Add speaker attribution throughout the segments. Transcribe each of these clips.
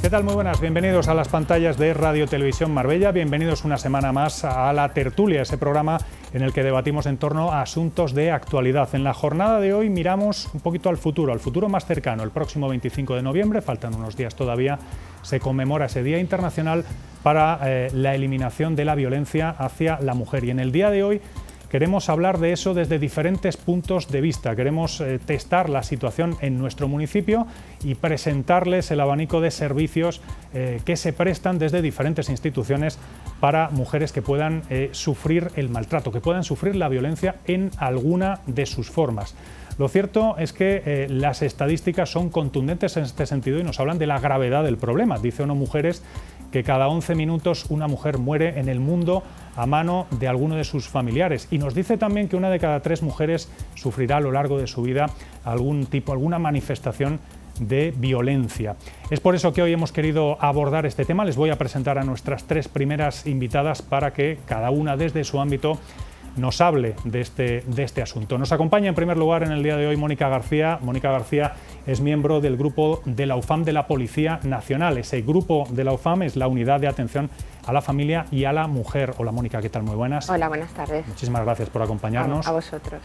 Speaker 1: ¿Qué tal? Muy buenas, bienvenidos a las pantallas de Radio Televisión Marbella, bienvenidos una semana más a La Tertulia, ese programa en el que debatimos en torno a asuntos de actualidad. En la jornada de hoy miramos un poquito al futuro más cercano. El próximo 25 de noviembre, faltan unos días todavía, se conmemora ese Día Internacional para la eliminación de la violencia hacia la mujer. Y en el día de hoy queremos hablar de eso desde diferentes puntos de vista. Queremos testar la situación en nuestro municipio y presentarles el abanico de servicios que se prestan desde diferentes instituciones para mujeres que puedan sufrir el maltrato, que puedan sufrir la violencia en alguna de sus formas. Lo cierto es que las estadísticas son contundentes en este sentido y nos hablan de la gravedad del problema. Dice ONU Mujeres que cada 11 minutos una mujer muere en el mundo a mano de alguno de sus familiares. Y nos dice también que una de cada 3 mujeres sufrirá a lo largo de su vida alguna manifestación de violencia. Es por eso que hoy hemos querido abordar este tema. Les voy a presentar a nuestras 3 primeras invitadas para que cada una desde su ámbito nos hable de este asunto. Nos acompaña en primer lugar en el día de hoy Mónica García. Mónica García es miembro del grupo de la UFAM de la Policía Nacional. Ese grupo de la UFAM es la Unidad de Atención a la Familia y a la Mujer. Hola Mónica, ¿qué tal? Muy buenas.
Speaker 2: Hola, buenas tardes.
Speaker 1: Muchísimas gracias por acompañarnos.
Speaker 2: A vosotros.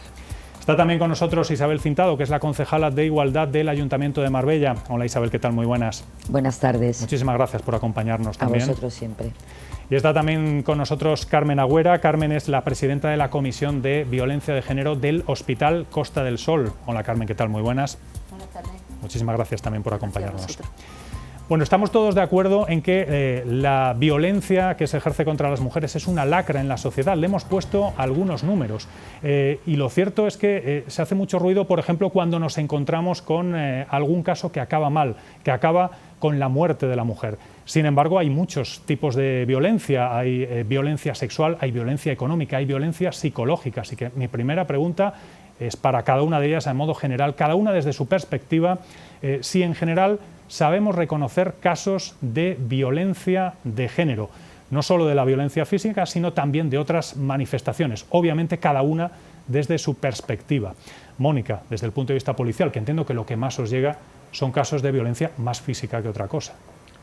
Speaker 1: Está también con nosotros Isabel Cintado, que es la concejala de Igualdad del Ayuntamiento de Marbella. Hola Isabel, ¿qué tal? Muy buenas.
Speaker 3: Buenas tardes.
Speaker 1: Muchísimas gracias por acompañarnos también.
Speaker 3: A vosotros siempre.
Speaker 1: Y está también con nosotros Carmen Agüera. Carmen es la presidenta de la Comisión de Violencia de Género del Hospital Costa del Sol. Hola Carmen, ¿qué tal? Muy buenas.
Speaker 4: Buenas tardes.
Speaker 1: Muchísimas gracias también por acompañarnos. Bueno, estamos todos de acuerdo en que la violencia que se ejerce contra las mujeres es una lacra en la sociedad. Le hemos puesto algunos números y lo cierto es que se hace mucho ruido, por ejemplo, cuando nos encontramos con algún caso que acaba mal, que acaba con la muerte de la mujer. Sin embargo, hay muchos tipos de violencia. Hay violencia sexual, hay violencia económica, hay violencia psicológica. Así que mi primera pregunta es para cada una de ellas, a modo general, cada una desde su perspectiva, si en general sabemos reconocer casos de violencia de género, no solo de la violencia física, sino también de otras manifestaciones, obviamente cada una desde su perspectiva. Mónica, desde el punto de vista policial, que entiendo que lo que más os llega son casos de violencia más física que otra cosa.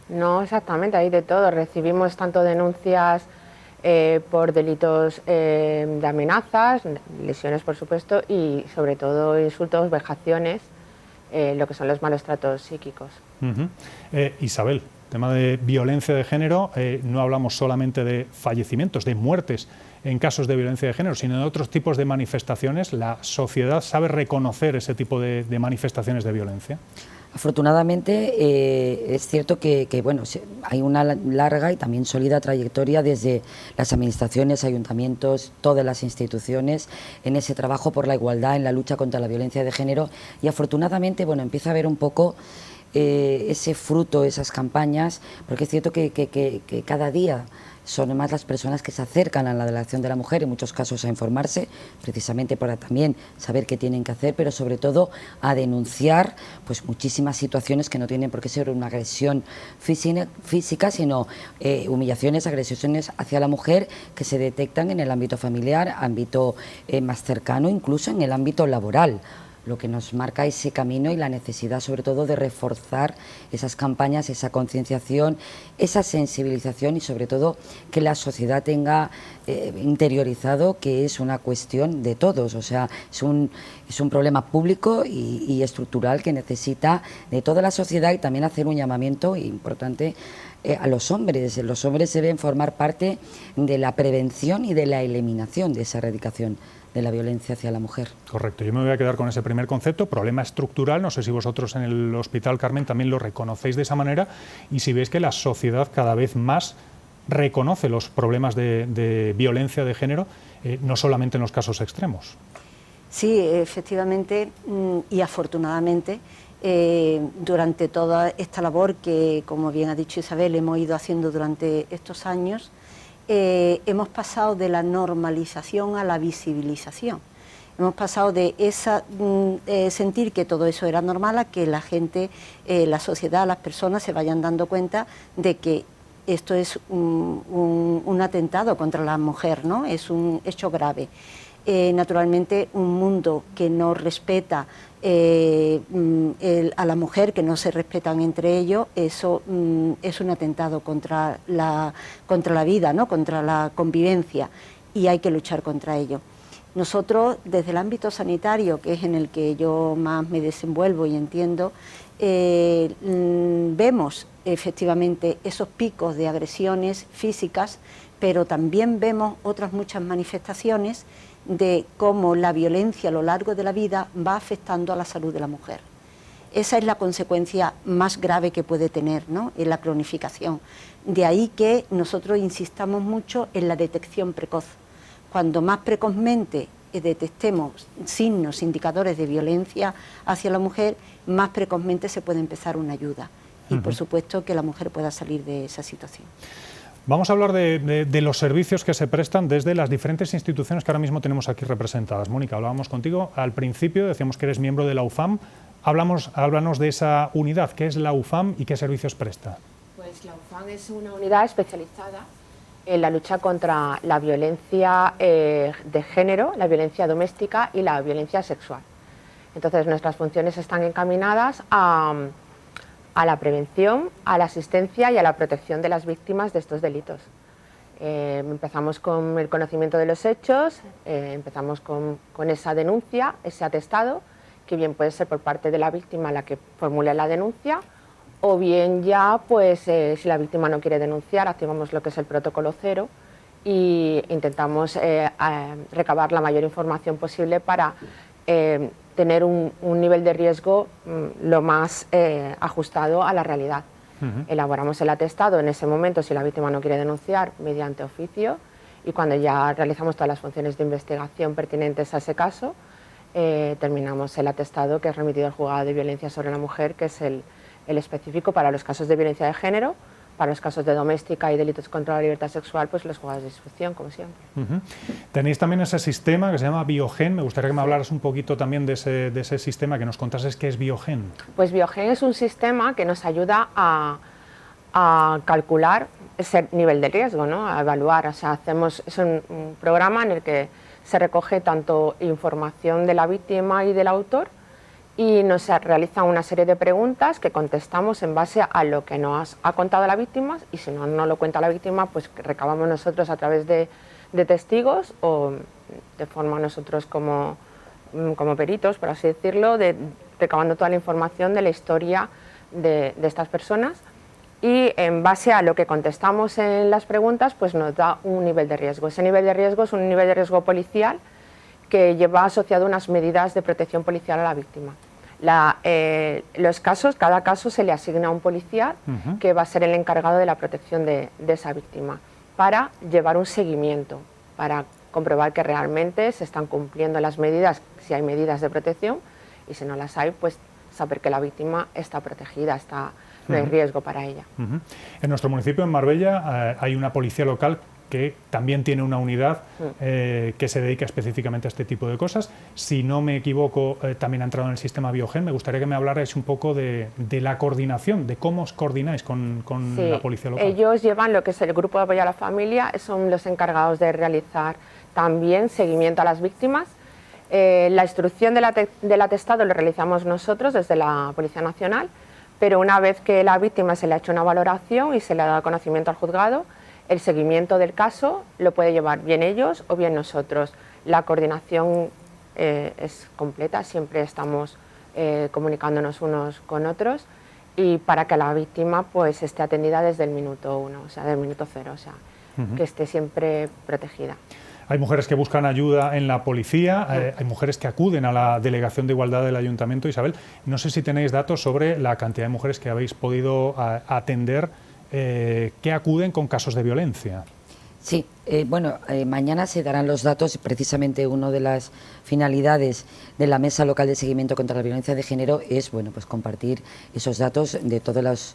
Speaker 2: No, exactamente, hay de todo. Recibimos tanto denuncias por delitos de amenazas, lesiones por supuesto, y sobre todo insultos, vejaciones, lo que son los malos tratos psíquicos.
Speaker 1: Isabel, tema de violencia de género, no hablamos solamente de fallecimientos, de muertes en casos de violencia de género, sino de otros tipos de manifestaciones. ¿La sociedad sabe reconocer ese tipo de manifestaciones de violencia?
Speaker 3: Afortunadamente es cierto que bueno, hay una larga y también sólida trayectoria desde las administraciones, ayuntamientos, todas las instituciones en ese trabajo por la igualdad, en la lucha contra la violencia de género, y afortunadamente bueno, empieza a haber un poco ese fruto, esas campañas, porque es cierto que cada día son más las personas que se acercan a la delegación de la mujer, en muchos casos a informarse, precisamente para también saber qué tienen que hacer, pero sobre todo a denunciar pues muchísimas situaciones que no tienen por qué ser una agresión física, sino humillaciones, agresiones hacia la mujer que se detectan en el ámbito familiar, ámbito más cercano, incluso en el ámbito laboral. Lo que nos marca ese camino y la necesidad sobre todo de reforzar esas campañas, esa concienciación, esa sensibilización y sobre todo que la sociedad tenga interiorizado que es una cuestión de todos, o sea, es un problema público y estructural que necesita de toda la sociedad, y también hacer un llamamiento importante a los hombres. Los hombres deben formar parte de la prevención y de la eliminación de esa erradicación de la violencia hacia la mujer.
Speaker 1: Correcto, yo me voy a quedar con ese primer concepto, problema estructural. No sé si vosotros en el Hospital Carmen también lo reconocéis de esa manera y si veis que la sociedad cada vez más reconoce los problemas de violencia de género, no solamente en los casos extremos.
Speaker 4: Sí, efectivamente y afortunadamente durante toda esta labor que, como bien ha dicho Isabel, hemos ido haciendo durante estos años, hemos pasado de la normalización a la visibilización. Hemos pasado de sentir que todo eso era normal a que la gente, la sociedad, las personas se vayan dando cuenta de que esto es un atentado contra la mujer, ¿no? Es un hecho grave. Naturalmente, un mundo que no respeta a la mujer, que no se respetan entre ellos, eso es un atentado contra la vida, ¿no? Contra la convivencia, y hay que luchar contra ello. Nosotros, desde el ámbito sanitario, que es en el que yo más me desenvuelvo y entiendo, vemos efectivamente esos picos de agresiones físicas, pero también vemos otras muchas manifestaciones de cómo la violencia a lo largo de la vida va afectando a la salud de la mujer. Esa es la consecuencia más grave que puede tener, ¿no?, en la cronificación. De ahí que nosotros insistamos mucho en la detección precoz. Cuando más precozmente detectemos signos, indicadores de violencia hacia la mujer, más precozmente se puede empezar una ayuda y, por supuesto, que la mujer pueda salir de esa situación.
Speaker 1: Vamos a hablar de los servicios que se prestan desde las diferentes instituciones que ahora mismo tenemos aquí representadas. Mónica, hablábamos contigo al principio, decíamos que eres miembro de la UFAM. Háblanos de esa unidad. ¿Qué es la UFAM y qué servicios presta?
Speaker 2: Pues la UFAM es una unidad especializada en la lucha contra la violencia de género, la violencia doméstica y la violencia sexual. Entonces, nuestras funciones están encaminadas a la prevención, a la asistencia y a la protección de las víctimas de estos delitos. Empezamos con el conocimiento de los hechos, empezamos con esa denuncia, ese atestado, que bien puede ser por parte de la víctima la que formule la denuncia, o bien ya, pues, si la víctima no quiere denunciar, activamos lo que es el protocolo 0 y intentamos recabar la mayor información posible para tener un nivel de riesgo lo más ajustado a la realidad. Elaboramos el atestado en ese momento si la víctima no quiere denunciar mediante oficio, y cuando ya realizamos todas las funciones de investigación pertinentes a ese caso, terminamos el atestado, que es remitido al juzgado de violencia sobre la mujer, que es el específico para los casos de violencia de género. Para los casos de doméstica y delitos contra la libertad sexual, pues los juzgados de instrucción, como siempre.
Speaker 1: Tenéis también ese sistema que se llama Biogen. Me gustaría que me hablaras un poquito también de ese sistema, que nos contases qué es Biogen.
Speaker 2: Pues Biogen es un sistema que nos ayuda a calcular ese nivel de riesgo, ¿no?, a evaluar. O sea, es un programa en el que se recoge tanto información de la víctima y del autor, y nos realiza una serie de preguntas que contestamos en base a lo que nos ha contado la víctima, y si no lo cuenta la víctima, pues recabamos nosotros a través de testigos, o de forma nosotros como peritos, por así decirlo, recabando toda la información de la historia de estas personas, y en base a lo que contestamos en las preguntas, pues nos da un nivel de riesgo. Ese nivel de riesgo es un nivel de riesgo policial que lleva asociado unas medidas de protección policial a la víctima. Los casos, cada caso se le asigna a un policía que va a ser el encargado de la protección de esa víctima, para llevar un seguimiento, para comprobar que realmente se están cumpliendo las medidas, si hay medidas de protección, y si no las hay, pues saber que la víctima está protegida, no hay riesgo para ella.
Speaker 1: En nuestro municipio, en Marbella, hay una policía local que también tiene una unidad que se dedica específicamente a este tipo de cosas. Si no me equivoco, también ha entrado en el sistema Biogen. Me gustaría que me hablarais un poco de la coordinación, de cómo os coordináis con la policía local.
Speaker 2: Ellos llevan lo que es el grupo de apoyo a la familia, son los encargados de realizar también seguimiento a las víctimas. La instrucción del atestado lo realizamos nosotros desde la Policía Nacional, pero una vez que la víctima se le ha hecho una valoración y se le ha dado conocimiento al juzgado, el seguimiento del caso lo puede llevar bien ellos o bien nosotros. La coordinación es completa, siempre estamos comunicándonos unos con otros, y para que la víctima, pues, esté atendida desde el minuto 1, o sea, del minuto 0, o sea, que esté siempre protegida.
Speaker 1: Hay mujeres que buscan ayuda en la policía, hay mujeres que acuden a la Delegación de Igualdad del Ayuntamiento. Isabel, no sé si tenéis datos sobre la cantidad de mujeres que habéis podido atender que acuden con casos de violencia.
Speaker 3: Sí, mañana se darán los datos. Precisamente una de las finalidades de la Mesa Local de Seguimiento contra la Violencia de Género es, pues, compartir esos datos de todos los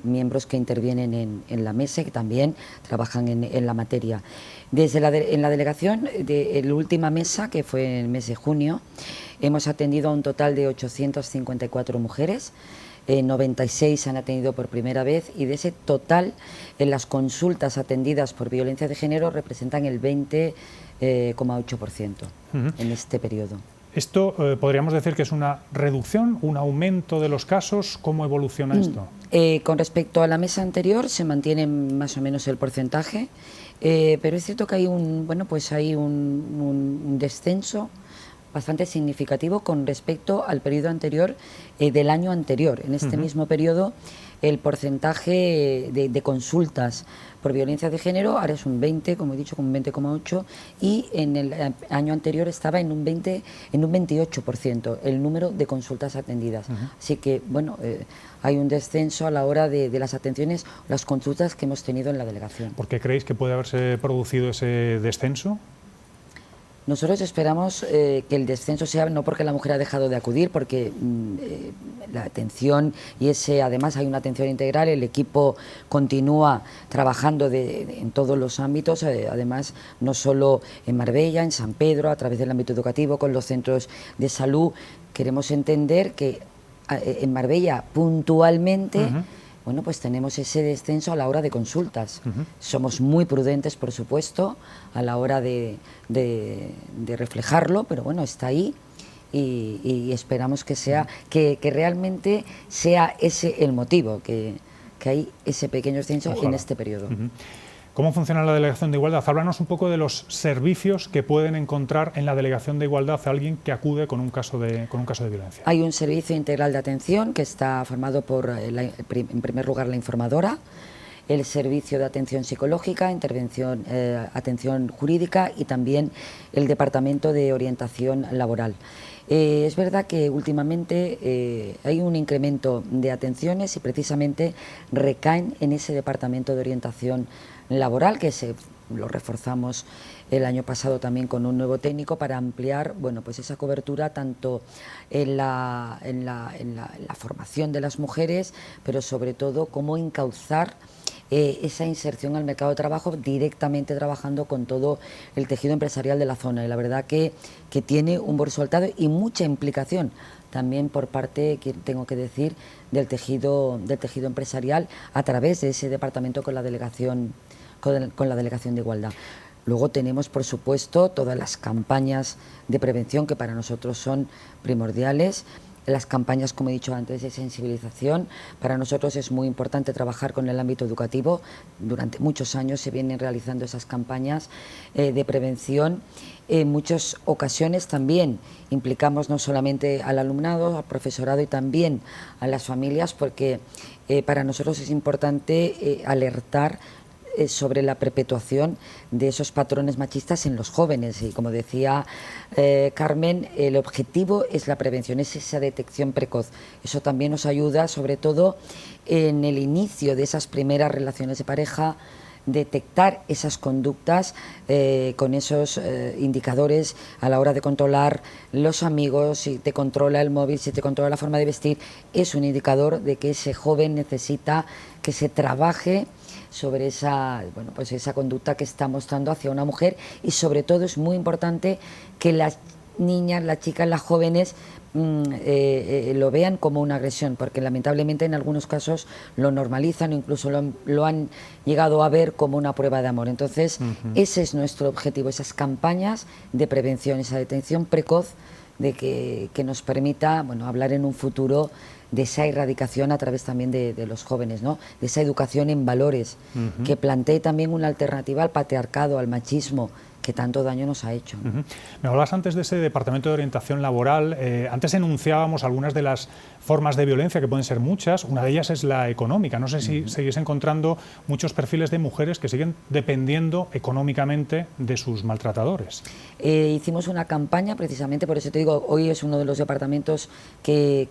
Speaker 3: miembros que intervienen en la mesa y que también trabajan en la materia. En la delegación, de la última mesa, que fue en el mes de junio, hemos atendido a un total de 854 mujeres. 96 se han atendido por primera vez, y de ese total, las consultas atendidas por violencia de género representan el 20,8% en este periodo.
Speaker 1: ¿Esto podríamos decir que es una reducción, un aumento de los casos? ¿Cómo evoluciona esto?
Speaker 3: Con respecto a la mesa anterior se mantiene más o menos el porcentaje, pero es cierto que hay un descenso bastante significativo con respecto al periodo anterior, del año anterior. En este mismo periodo el porcentaje de consultas por violencia de género ahora es un 20, como he dicho, con un 20,8, y en el año anterior estaba en un 28% el número de consultas atendidas. Así que, bueno, hay un descenso a la hora de las atenciones, las consultas que hemos tenido en la delegación.
Speaker 1: ¿Por qué creéis que puede haberse producido ese descenso?
Speaker 3: Nosotros esperamos que el descenso sea no porque la mujer ha dejado de acudir, porque la atención además hay una atención integral, el equipo continúa trabajando en todos los ámbitos, además no solo en Marbella, en San Pedro, a través del ámbito educativo, con los centros de salud. Queremos entender que en Marbella puntualmente bueno, pues tenemos ese descenso a la hora de consultas. Somos muy prudentes, por supuesto, a la hora de reflejarlo, pero bueno, está ahí, y esperamos que sea que realmente sea ese el motivo, que hay ese pequeño descenso. Ojalá. En este periodo.
Speaker 1: ¿Cómo funciona la Delegación de Igualdad? Háblanos un poco de los servicios que pueden encontrar en la Delegación de Igualdad a alguien que acude con un caso de violencia.
Speaker 3: Hay un servicio integral de atención que está formado por, en primer lugar, la informadora, el servicio de atención psicológica, atención jurídica, y también el departamento de orientación laboral. Es verdad que últimamente hay un incremento de atenciones y precisamente recaen en ese departamento de orientación laboral, que lo reforzamos el año pasado también con un nuevo técnico para ampliar, bueno, pues esa cobertura tanto en la formación de las mujeres, pero sobre todo cómo encauzar esa inserción al mercado de trabajo, directamente trabajando con todo el tejido empresarial de la zona. Y la verdad que tiene un buen resultado y mucha implicación también por parte, que tengo que decir, del tejido empresarial, a través de ese departamento con la delegación de Igualdad. Luego tenemos, por supuesto, todas las campañas de prevención que para nosotros son primordiales. Las campañas, como he dicho antes, de sensibilización. Para nosotros es muy importante trabajar con el ámbito educativo. Durante muchos años se vienen realizando esas campañas de prevención. En muchas ocasiones también implicamos no solamente al alumnado, al profesorado y también a las familias, porque para nosotros es importante alertar sobre la perpetuación de esos patrones machistas en los jóvenes, y como decía Carmen, el objetivo es la prevención, es esa detección precoz. Eso también nos ayuda, sobre todo en el inicio de esas primeras relaciones de pareja, detectar esas conductas con esos indicadores a la hora de controlar los amigos. Si te controla el móvil, si te controla la forma de vestir, es un indicador de que ese joven necesita que se trabaje sobre esa conducta que está mostrando hacia una mujer, y sobre todo es muy importante que las niñas, las chicas, las jóvenes lo vean como una agresión, porque lamentablemente en algunos casos lo normalizan o incluso lo han llegado a ver como una prueba de amor. Entonces, ese es nuestro objetivo, esas campañas de prevención, esa detención precoz, de que nos permita, bueno, hablar en un futuro de esa erradicación a través también de los jóvenes, ¿no? De esa educación en valores, que plantee también una alternativa al patriarcado, al machismo, que tanto daño nos ha hecho.
Speaker 1: Me hablabas antes de ese departamento de orientación laboral. Antes enunciábamos algunas de las formas de violencia, que pueden ser muchas. Una de ellas es la económica. No sé si seguís encontrando muchos perfiles de mujeres que siguen dependiendo económicamente de sus maltratadores.
Speaker 3: Hicimos una campaña, precisamente, por eso te digo, hoy es uno de los departamentos que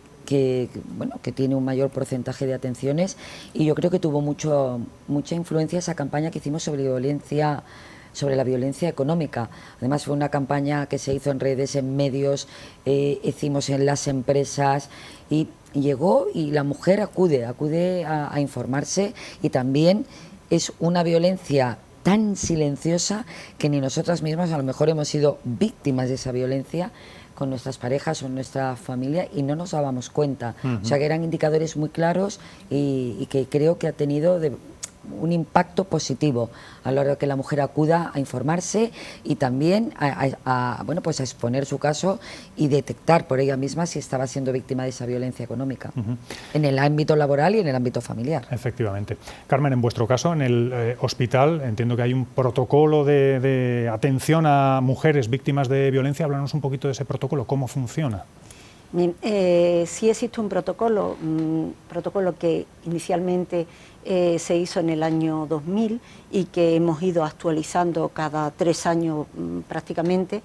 Speaker 3: tiene un mayor porcentaje de atenciones, y yo creo que tuvo mucha influencia esa campaña que hicimos sobre la violencia económica. Además fue una campaña que se hizo en redes, en medios, hicimos en las empresas, y llegó, y la mujer acude a informarse, y también es una violencia tan silenciosa que ni nosotras mismas a lo mejor hemos sido víctimas de esa violencia, con nuestras parejas o nuestra familia y no nos dábamos cuenta. O sea que eran indicadores muy claros y que creo que ha tenido un impacto positivo a la hora de que la mujer acuda a informarse y también bueno, pues a exponer su caso y detectar por ella misma si estaba siendo víctima de esa violencia económica en el ámbito laboral y en el ámbito familiar.
Speaker 1: Efectivamente. Carmen, en vuestro caso, en el hospital, entiendo que hay un protocolo de atención a mujeres víctimas de violencia. Háblanos un poquito de ese protocolo, ¿cómo funciona?
Speaker 4: Sí existe un protocolo que inicialmente se hizo en el año 2000 y que hemos ido actualizando cada 3 años prácticamente.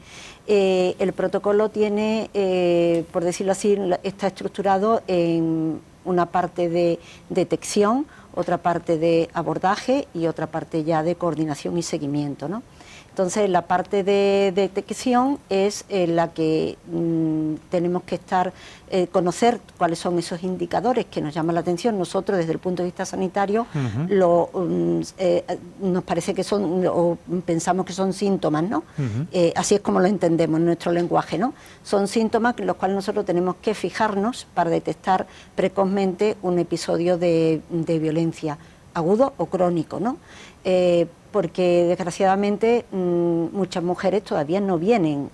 Speaker 4: El protocolo tiene, por decirlo así, está estructurado en una parte de detección, otra parte de abordaje y otra parte ya de coordinación y seguimiento, ¿no? Entonces, la parte de detección es la que tenemos que conocer cuáles son esos indicadores que nos llaman la atención. Nosotros, desde el punto de vista sanitario, nos parece que son, o pensamos que son síntomas, ¿no? Así es como lo entendemos en nuestro lenguaje, ¿no? Son síntomas en los cuales nosotros tenemos que fijarnos para detectar precozmente un episodio de violencia agudo o crónico, ¿no? Porque desgraciadamente muchas mujeres todavía no vienen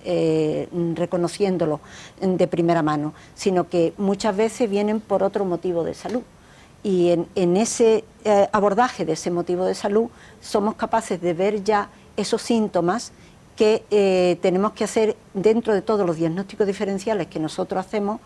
Speaker 4: reconociéndolo de primera mano, sino que muchas veces vienen por otro motivo de salud. Y en ese abordaje de ese motivo de salud somos capaces de ver ya esos síntomas que tenemos que hacer dentro de todos los diagnósticos diferenciales que nosotros hacemos,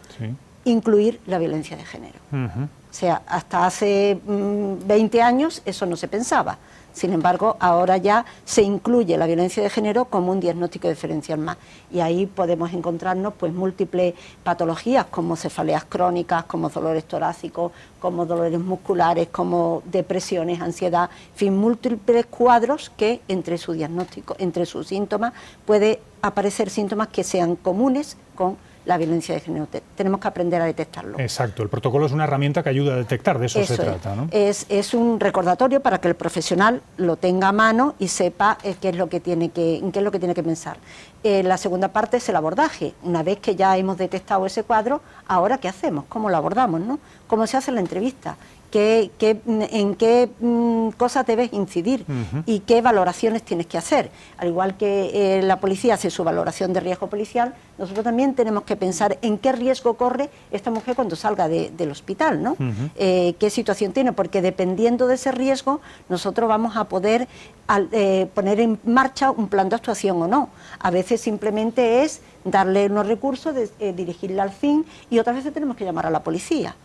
Speaker 4: incluir la violencia de género. O sea, hasta hace 20 años eso no se pensaba. Sin embargo, ahora ya se incluye la violencia de género como un diagnóstico diferencial más. Y ahí podemos encontrarnos pues múltiples patologías como cefaleas crónicas, como dolores torácicos, como dolores musculares, como depresiones, ansiedad, en fin, múltiples cuadros que entre su diagnóstico, entre sus síntomas, puede aparecer síntomas que sean comunes con la violencia de género. Tenemos que aprender a detectarlo.
Speaker 1: Exacto, el protocolo es una herramienta que ayuda a detectar, de eso se trata, ¿no?
Speaker 4: Es un recordatorio para que el profesional lo tenga a mano y sepa en qué es lo que tiene que pensar. La segunda parte es el abordaje. Una vez que ya hemos detectado ese cuadro, ¿ahora qué hacemos? ¿Cómo lo abordamos, no? ¿Cómo se hace la entrevista? ¿En qué cosas debes incidir y qué valoraciones tienes que hacer? Al igual que la policía hace su valoración de riesgo policial, nosotros también tenemos que pensar en qué riesgo corre esta mujer cuando salga del hospital, ¿no? ¿Qué situación tiene? Porque dependiendo de ese riesgo, nosotros vamos a poder poner en marcha un plan de actuación o no. A veces simplemente es darle unos recursos, dirigirla al fin, y otras veces tenemos que llamar a la policía.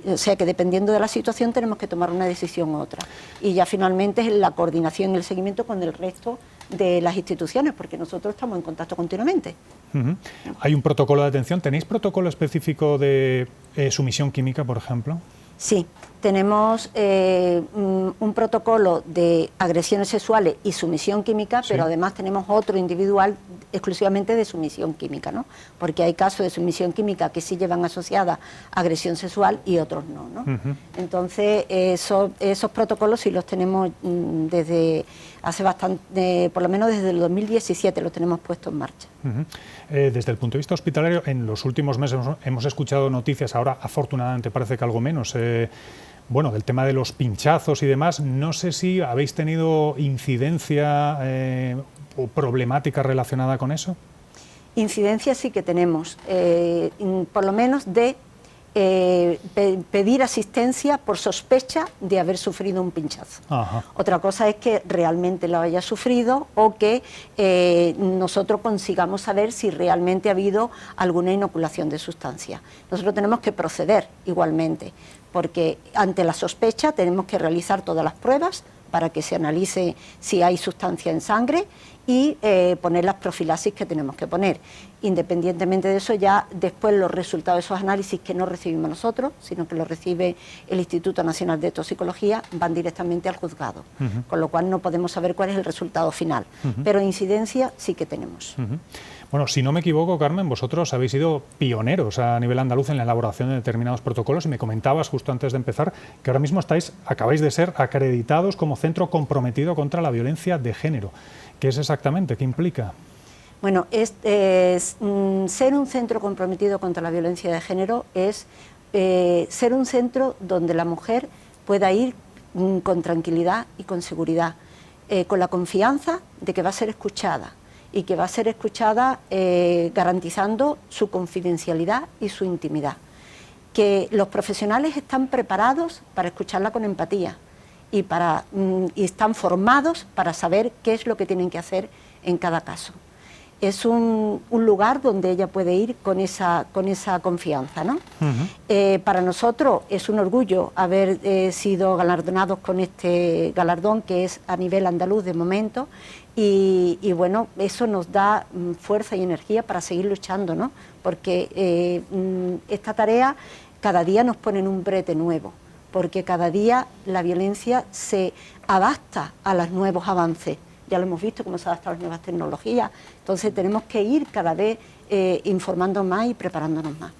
Speaker 4: O sea que dependiendo de la situación tenemos que tomar una decisión u otra. Y ya finalmente es la coordinación y el seguimiento con el resto de las instituciones, porque nosotros estamos en contacto continuamente.
Speaker 1: ¿Hay un protocolo de atención? ¿Tenéis protocolo específico de sumisión química, por ejemplo?
Speaker 4: Sí, tenemos un protocolo de agresiones sexuales y sumisión química, pero además tenemos otro individual exclusivamente de sumisión química, ¿no? Porque hay casos de sumisión química que sí llevan asociada agresión sexual y otros no, ¿no? Entonces, esos protocolos sí los tenemos desde hace bastante, por lo menos desde el 2017 los tenemos puestos en marcha.
Speaker 1: Desde el punto de vista hospitalario, en los últimos meses hemos escuchado noticias, ahora afortunadamente parece que algo menos, bueno, del tema de los pinchazos y demás. No sé si habéis tenido incidencia o problemática relacionada con eso.
Speaker 4: Incidencia sí que tenemos, por lo menos de pedir asistencia por sospecha de haber sufrido un pinchazo. Otra cosa es que realmente lo haya sufrido o que nosotros consigamos saber si realmente ha habido alguna inoculación de sustancia. Nosotros tenemos que proceder igualmente, porque ante la sospecha tenemos que realizar todas las pruebas para que se analice si hay sustancia en sangre y poner las profilaxis que tenemos que poner. Independientemente de eso, ya después los resultados de esos análisis que no recibimos nosotros, sino que los recibe el Instituto Nacional de Toxicología, van directamente al juzgado, con lo cual no podemos saber cuál es el resultado final, pero incidencia sí que tenemos.
Speaker 1: Bueno, si no me equivoco, Carmen, vosotros habéis sido pioneros a nivel andaluz en la elaboración de determinados protocolos y me comentabas justo antes de empezar que ahora mismo acabáis de ser acreditados como centro comprometido contra la violencia de género. ¿Qué es exactamente? ¿Qué implica?
Speaker 4: Bueno, ser un centro comprometido contra la violencia de género es ser un centro donde la mujer pueda ir con tranquilidad y con seguridad, con la confianza de que va a ser escuchada y que va a ser escuchada garantizando su confidencialidad y su intimidad. Que los profesionales están preparados para escucharla con empatía y están formados para saber qué es lo que tienen que hacer en cada caso. Es un lugar donde ella puede ir con esa confianza, ¿no? Para nosotros es un orgullo haber sido galardonados con este galardón, que es a nivel andaluz de momento, y bueno, eso nos da fuerza y energía para seguir luchando, ¿no? Porque esta tarea cada día nos pone en un brete nuevo, porque cada día la violencia se adapta a los nuevos avances. Ya lo hemos visto cómo se adaptan las nuevas tecnologías, entonces tenemos que ir cada vez informándonos más y preparándonos más.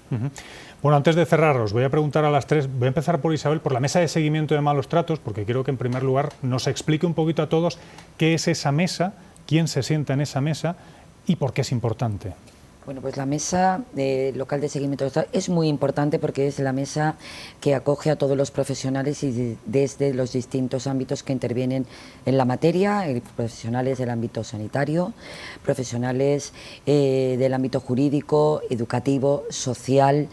Speaker 1: Bueno, antes de cerrar, os voy a preguntar a las tres, voy a empezar por Isabel, por la mesa de seguimiento de malos tratos, porque quiero que en primer lugar nos explique un poquito a todos qué es esa mesa, quién se sienta en esa mesa y por qué es importante.
Speaker 3: Bueno, pues la mesa local de seguimiento es muy importante porque es la mesa que acoge a todos los profesionales y desde los distintos ámbitos que intervienen en la materia, profesionales del ámbito sanitario, profesionales del ámbito jurídico, educativo, social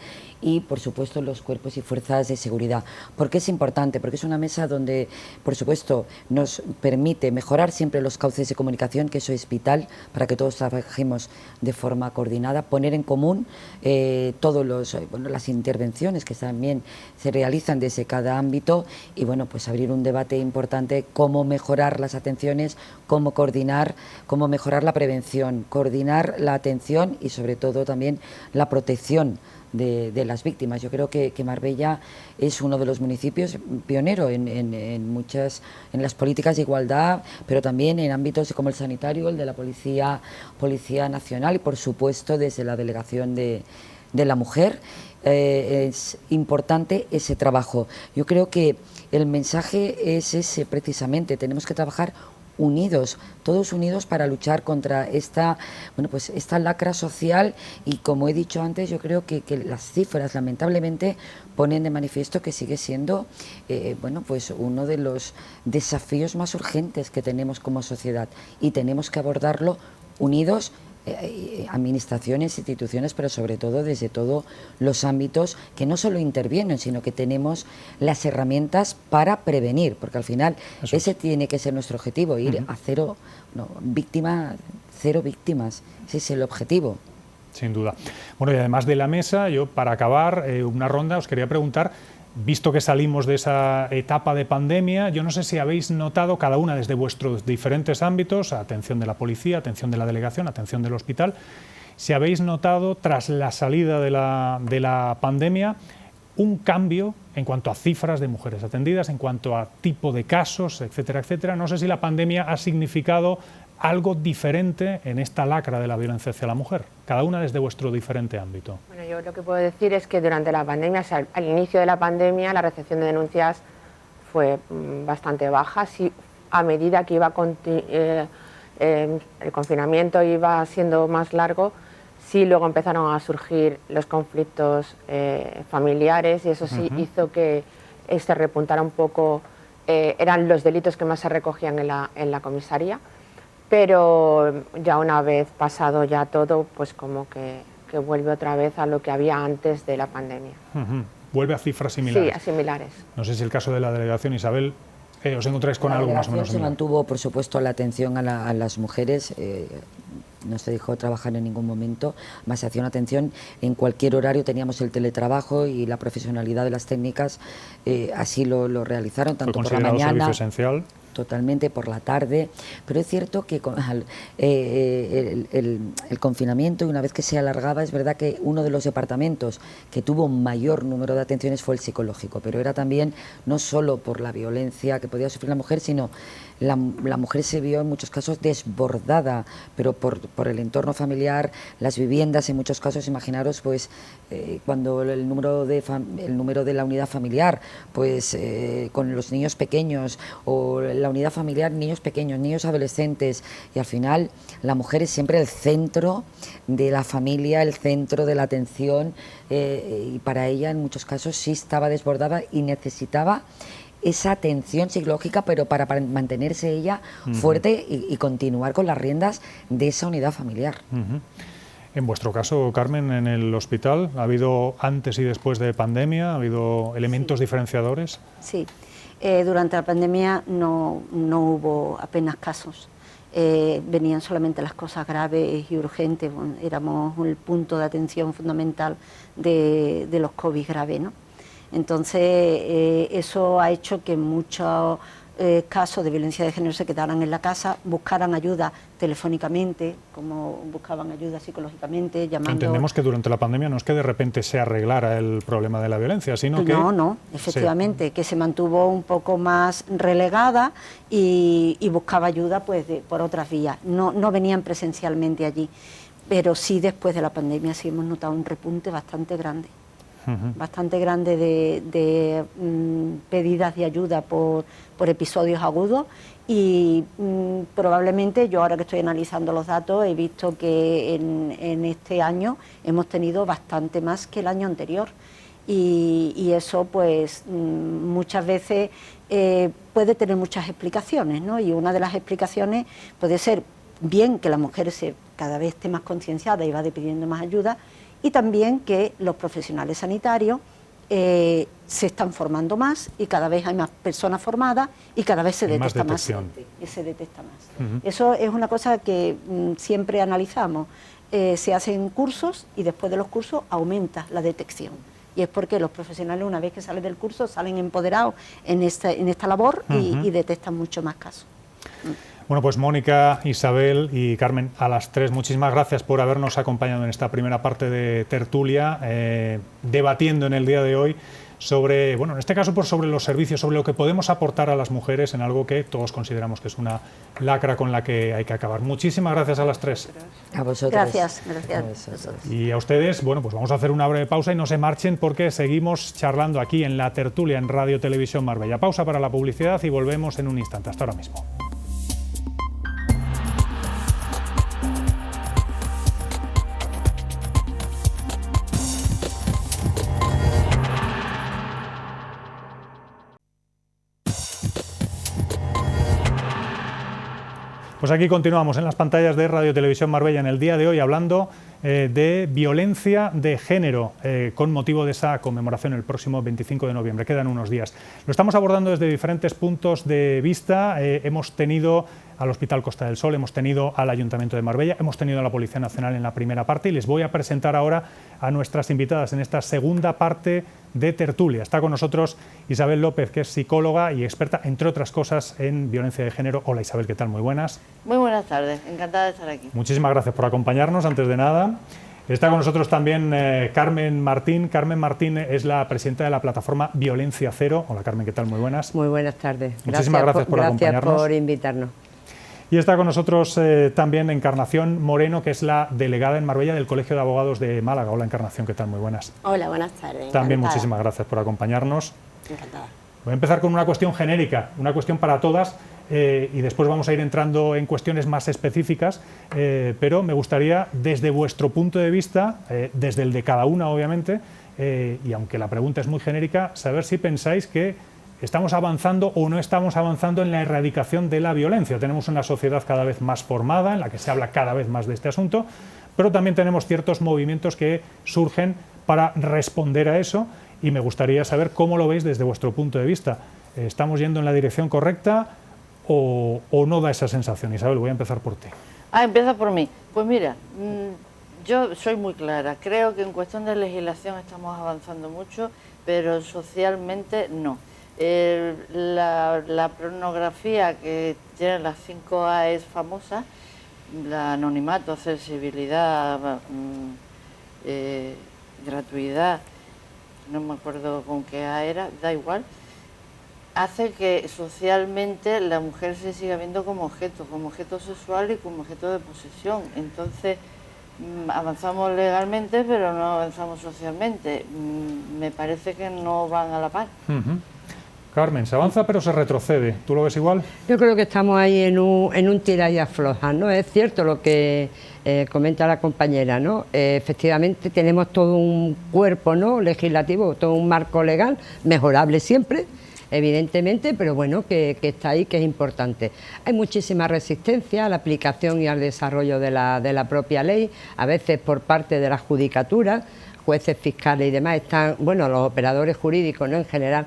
Speaker 3: y, por supuesto, los cuerpos y fuerzas de seguridad. ¿Por qué es importante? Porque es una mesa donde, por supuesto, nos permite mejorar siempre los cauces de comunicación, que eso es vital para que todos trabajemos de forma coordinada, poner en común todas las intervenciones que también se realizan desde cada ámbito y, bueno, pues abrir un debate importante, cómo mejorar las atenciones, cómo coordinar, cómo mejorar la prevención, coordinar la atención y, sobre todo, también la protección de las víctimas. Yo creo que Marbella es uno de los municipios pionero en las políticas de igualdad, pero también en ámbitos como el sanitario, el de la Policía Nacional y, por supuesto, desde la Delegación de la Mujer. Es importante ese trabajo. Yo creo que el mensaje es ese precisamente, tenemos que trabajar unidos, todos unidos para luchar contra esta lacra social y, como he dicho antes, yo creo que las cifras lamentablemente ponen de manifiesto que sigue siendo uno de los desafíos más urgentes que tenemos como sociedad y tenemos que abordarlo unidos, administraciones, instituciones, pero sobre todo desde todos los ámbitos que no solo intervienen, sino que tenemos las herramientas para prevenir, porque al final ese tiene que ser nuestro objetivo, ir a cero víctimas, ese es el objetivo.
Speaker 1: Sin duda. Bueno, y además de la mesa, yo para acabar una ronda os quería preguntar, visto que salimos de esa etapa de pandemia, yo no sé si habéis notado, cada una desde vuestros diferentes ámbitos, atención de la policía, atención de la delegación, atención del hospital, si habéis notado, tras la salida de la pandemia, un cambio en cuanto a cifras de mujeres atendidas, en cuanto a tipo de casos, etcétera, etcétera. No sé si la pandemia ha significado algo diferente en esta lacra de la violencia hacia la mujer, cada una desde vuestro diferente ámbito.
Speaker 2: Bueno, yo lo que puedo decir es que durante la pandemia, o sea, al inicio de la pandemia, la recepción de denuncias fue bastante baja. Sí, a medida que iba el confinamiento iba siendo más largo, sí luego empezaron a surgir los conflictos familiares y eso sí hizo que se repuntara un poco, eran los delitos que más se recogían en la comisaría. Pero ya una vez pasado ya todo, pues como que vuelve otra vez a lo que había antes de la pandemia.
Speaker 1: ¿Vuelve a cifras similares?
Speaker 2: Sí, a similares.
Speaker 1: No sé si el caso de la delegación, Isabel, os encontráis con algo más o menos similar.
Speaker 3: Se mantuvo, por supuesto, la atención a las mujeres. No se dejó trabajar en ningún momento, más se hacía una atención en cualquier horario. Teníamos el teletrabajo y la profesionalidad de las técnicas, así lo realizaron, tanto por la mañana,
Speaker 1: servicio esencial.
Speaker 3: Totalmente, por la tarde, pero es cierto que el confinamiento, y una vez que se alargaba, es verdad que uno de los departamentos que tuvo un mayor número de atenciones fue el psicológico, pero era también no solo por la violencia que podía sufrir la mujer, sino la mujer se vio en muchos casos desbordada, pero por el entorno familiar, las viviendas, en muchos casos, imaginaros, pues cuando el número de la unidad familiar, pues con los niños pequeños o la unidad familiar, niños pequeños, niños adolescentes, y al final la mujer es siempre el centro de la familia, el centro de la atención, y para ella en muchos casos sí estaba desbordada y necesitaba esa atención psicológica, pero para mantenerse ella fuerte y continuar con las riendas de esa unidad familiar.
Speaker 1: En vuestro caso, Carmen, en el hospital, ¿ha habido antes y después de pandemia? ¿Ha habido elementos diferenciadores?
Speaker 4: Sí, durante la pandemia no hubo apenas casos. Venían solamente las cosas graves y urgentes. Bueno, éramos el punto de atención fundamental de los COVID graves, ¿no? Entonces, eso ha hecho que muchos casos de violencia de género se quedaran en la casa, buscaran ayuda telefónicamente, como buscaban ayuda psicológicamente, llamando...
Speaker 1: Entendemos que durante la pandemia no es que de repente se arreglara el problema de la violencia, sino que...
Speaker 4: No, efectivamente, que se mantuvo un poco más relegada y buscaba ayuda pues por otras vías. No venían presencialmente allí, pero sí después de la pandemia sí hemos notado un repunte bastante grande. Bastante grande de pedidas de ayuda por episodios agudos y probablemente yo ahora que estoy analizando los datos he visto que en este año hemos tenido bastante más que el año anterior y eso pues muchas veces puede tener muchas explicaciones, ¿no? Y una de las explicaciones puede ser bien que la mujer cada vez esté más concienciada y va pidiendo más ayuda, y también que los profesionales sanitarios se están formando más y cada vez hay más personas formadas y cada vez se detecta más. Eso es una cosa que siempre analizamos. Se hacen cursos y después de los cursos aumenta la detección. Y es porque los profesionales, una vez que salen del curso, salen empoderados en esta labor y detectan mucho más casos.
Speaker 1: Bueno, pues Mónica, Isabel y Carmen, a las tres, muchísimas gracias por habernos acompañado en esta primera parte de tertulia, debatiendo en el día de hoy sobre, bueno, en este caso sobre los servicios, sobre lo que podemos aportar a las mujeres en algo que todos consideramos que es una lacra con la que hay que acabar. Muchísimas gracias a las tres.
Speaker 3: A vosotros.
Speaker 4: Gracias.
Speaker 1: Y a ustedes, bueno, pues vamos a hacer una breve pausa y no se marchen porque seguimos charlando aquí en la tertulia en Radio Televisión Marbella. Pausa para la publicidad y volvemos en un instante. Hasta ahora mismo. Pues aquí continuamos en las pantallas de Radio Televisión Marbella en el día de hoy hablando de violencia de género con motivo de esa conmemoración el próximo 25 de noviembre. Quedan unos días. Lo estamos abordando desde diferentes puntos de vista. Hemos tenido al Hospital Costa del Sol, hemos tenido al Ayuntamiento de Marbella, hemos tenido a la Policía Nacional en la primera parte y les voy a presentar ahora a nuestras invitadas en esta segunda parte de tertulia. Está con nosotros Isabel López, que es psicóloga y experta, entre otras cosas, en violencia de género. Hola Isabel, ¿qué tal? Muy buenas.
Speaker 5: Muy buenas tardes, encantada de estar aquí.
Speaker 1: Muchísimas gracias por acompañarnos, antes de nada. Está con nosotros también Carmen Martín. Carmen Martín es la presidenta de la plataforma Violencia Cero. Hola Carmen, ¿qué tal? Muy buenas.
Speaker 6: Muy buenas tardes.
Speaker 1: Muchísimas gracias por acompañarnos.
Speaker 6: Gracias por invitarnos.
Speaker 1: Y está con nosotros también Encarnación Moreno, que es la delegada en Marbella del Colegio de Abogados de Málaga. Hola Encarnación, ¿qué tal? Muy buenas.
Speaker 7: Hola, buenas tardes.
Speaker 1: También muchísimas gracias por acompañarnos.
Speaker 7: Encantada.
Speaker 1: Voy a empezar con una cuestión genérica, una cuestión para todas, y después vamos a ir entrando en cuestiones más específicas, pero me gustaría, desde vuestro punto de vista, desde el de cada una obviamente, y aunque la pregunta es muy genérica, saber si pensáis que ¿estamos avanzando o no estamos avanzando en la erradicación de la violencia? Tenemos una sociedad cada vez más formada, en la que se habla cada vez más de este asunto, pero también tenemos ciertos movimientos que surgen para responder a eso, y me gustaría saber cómo lo veis desde vuestro punto de vista. ¿Estamos yendo en la dirección correcta o no da esa sensación? Isabel, voy a empezar por ti.
Speaker 5: Empieza por mí. Pues mira, yo soy muy clara. Creo que en cuestión de legislación estamos avanzando mucho, pero socialmente no. La pornografía que tiene las 5A es famosa, la anonimato, accesibilidad, gratuidad, no me acuerdo con qué A era, da igual, hace que socialmente la mujer se siga viendo como objeto sexual y como objeto de posesión. Entonces avanzamos legalmente pero no avanzamos socialmente. Me parece que no van a la par.
Speaker 1: Carmen, se avanza pero se retrocede. ¿Tú lo ves igual?
Speaker 6: Yo creo que estamos ahí en un tira y afloja, ¿no? Es cierto lo que comenta la compañera, ¿no? Efectivamente tenemos todo un cuerpo, ¿no?, legislativo, todo un marco legal, mejorable siempre, evidentemente, pero bueno, que está ahí, que es importante. Hay muchísima resistencia a la aplicación y al desarrollo de la propia ley, a veces por parte de la judicatura, jueces, fiscales y demás están, bueno, los operadores jurídicos, ¿no?, en general,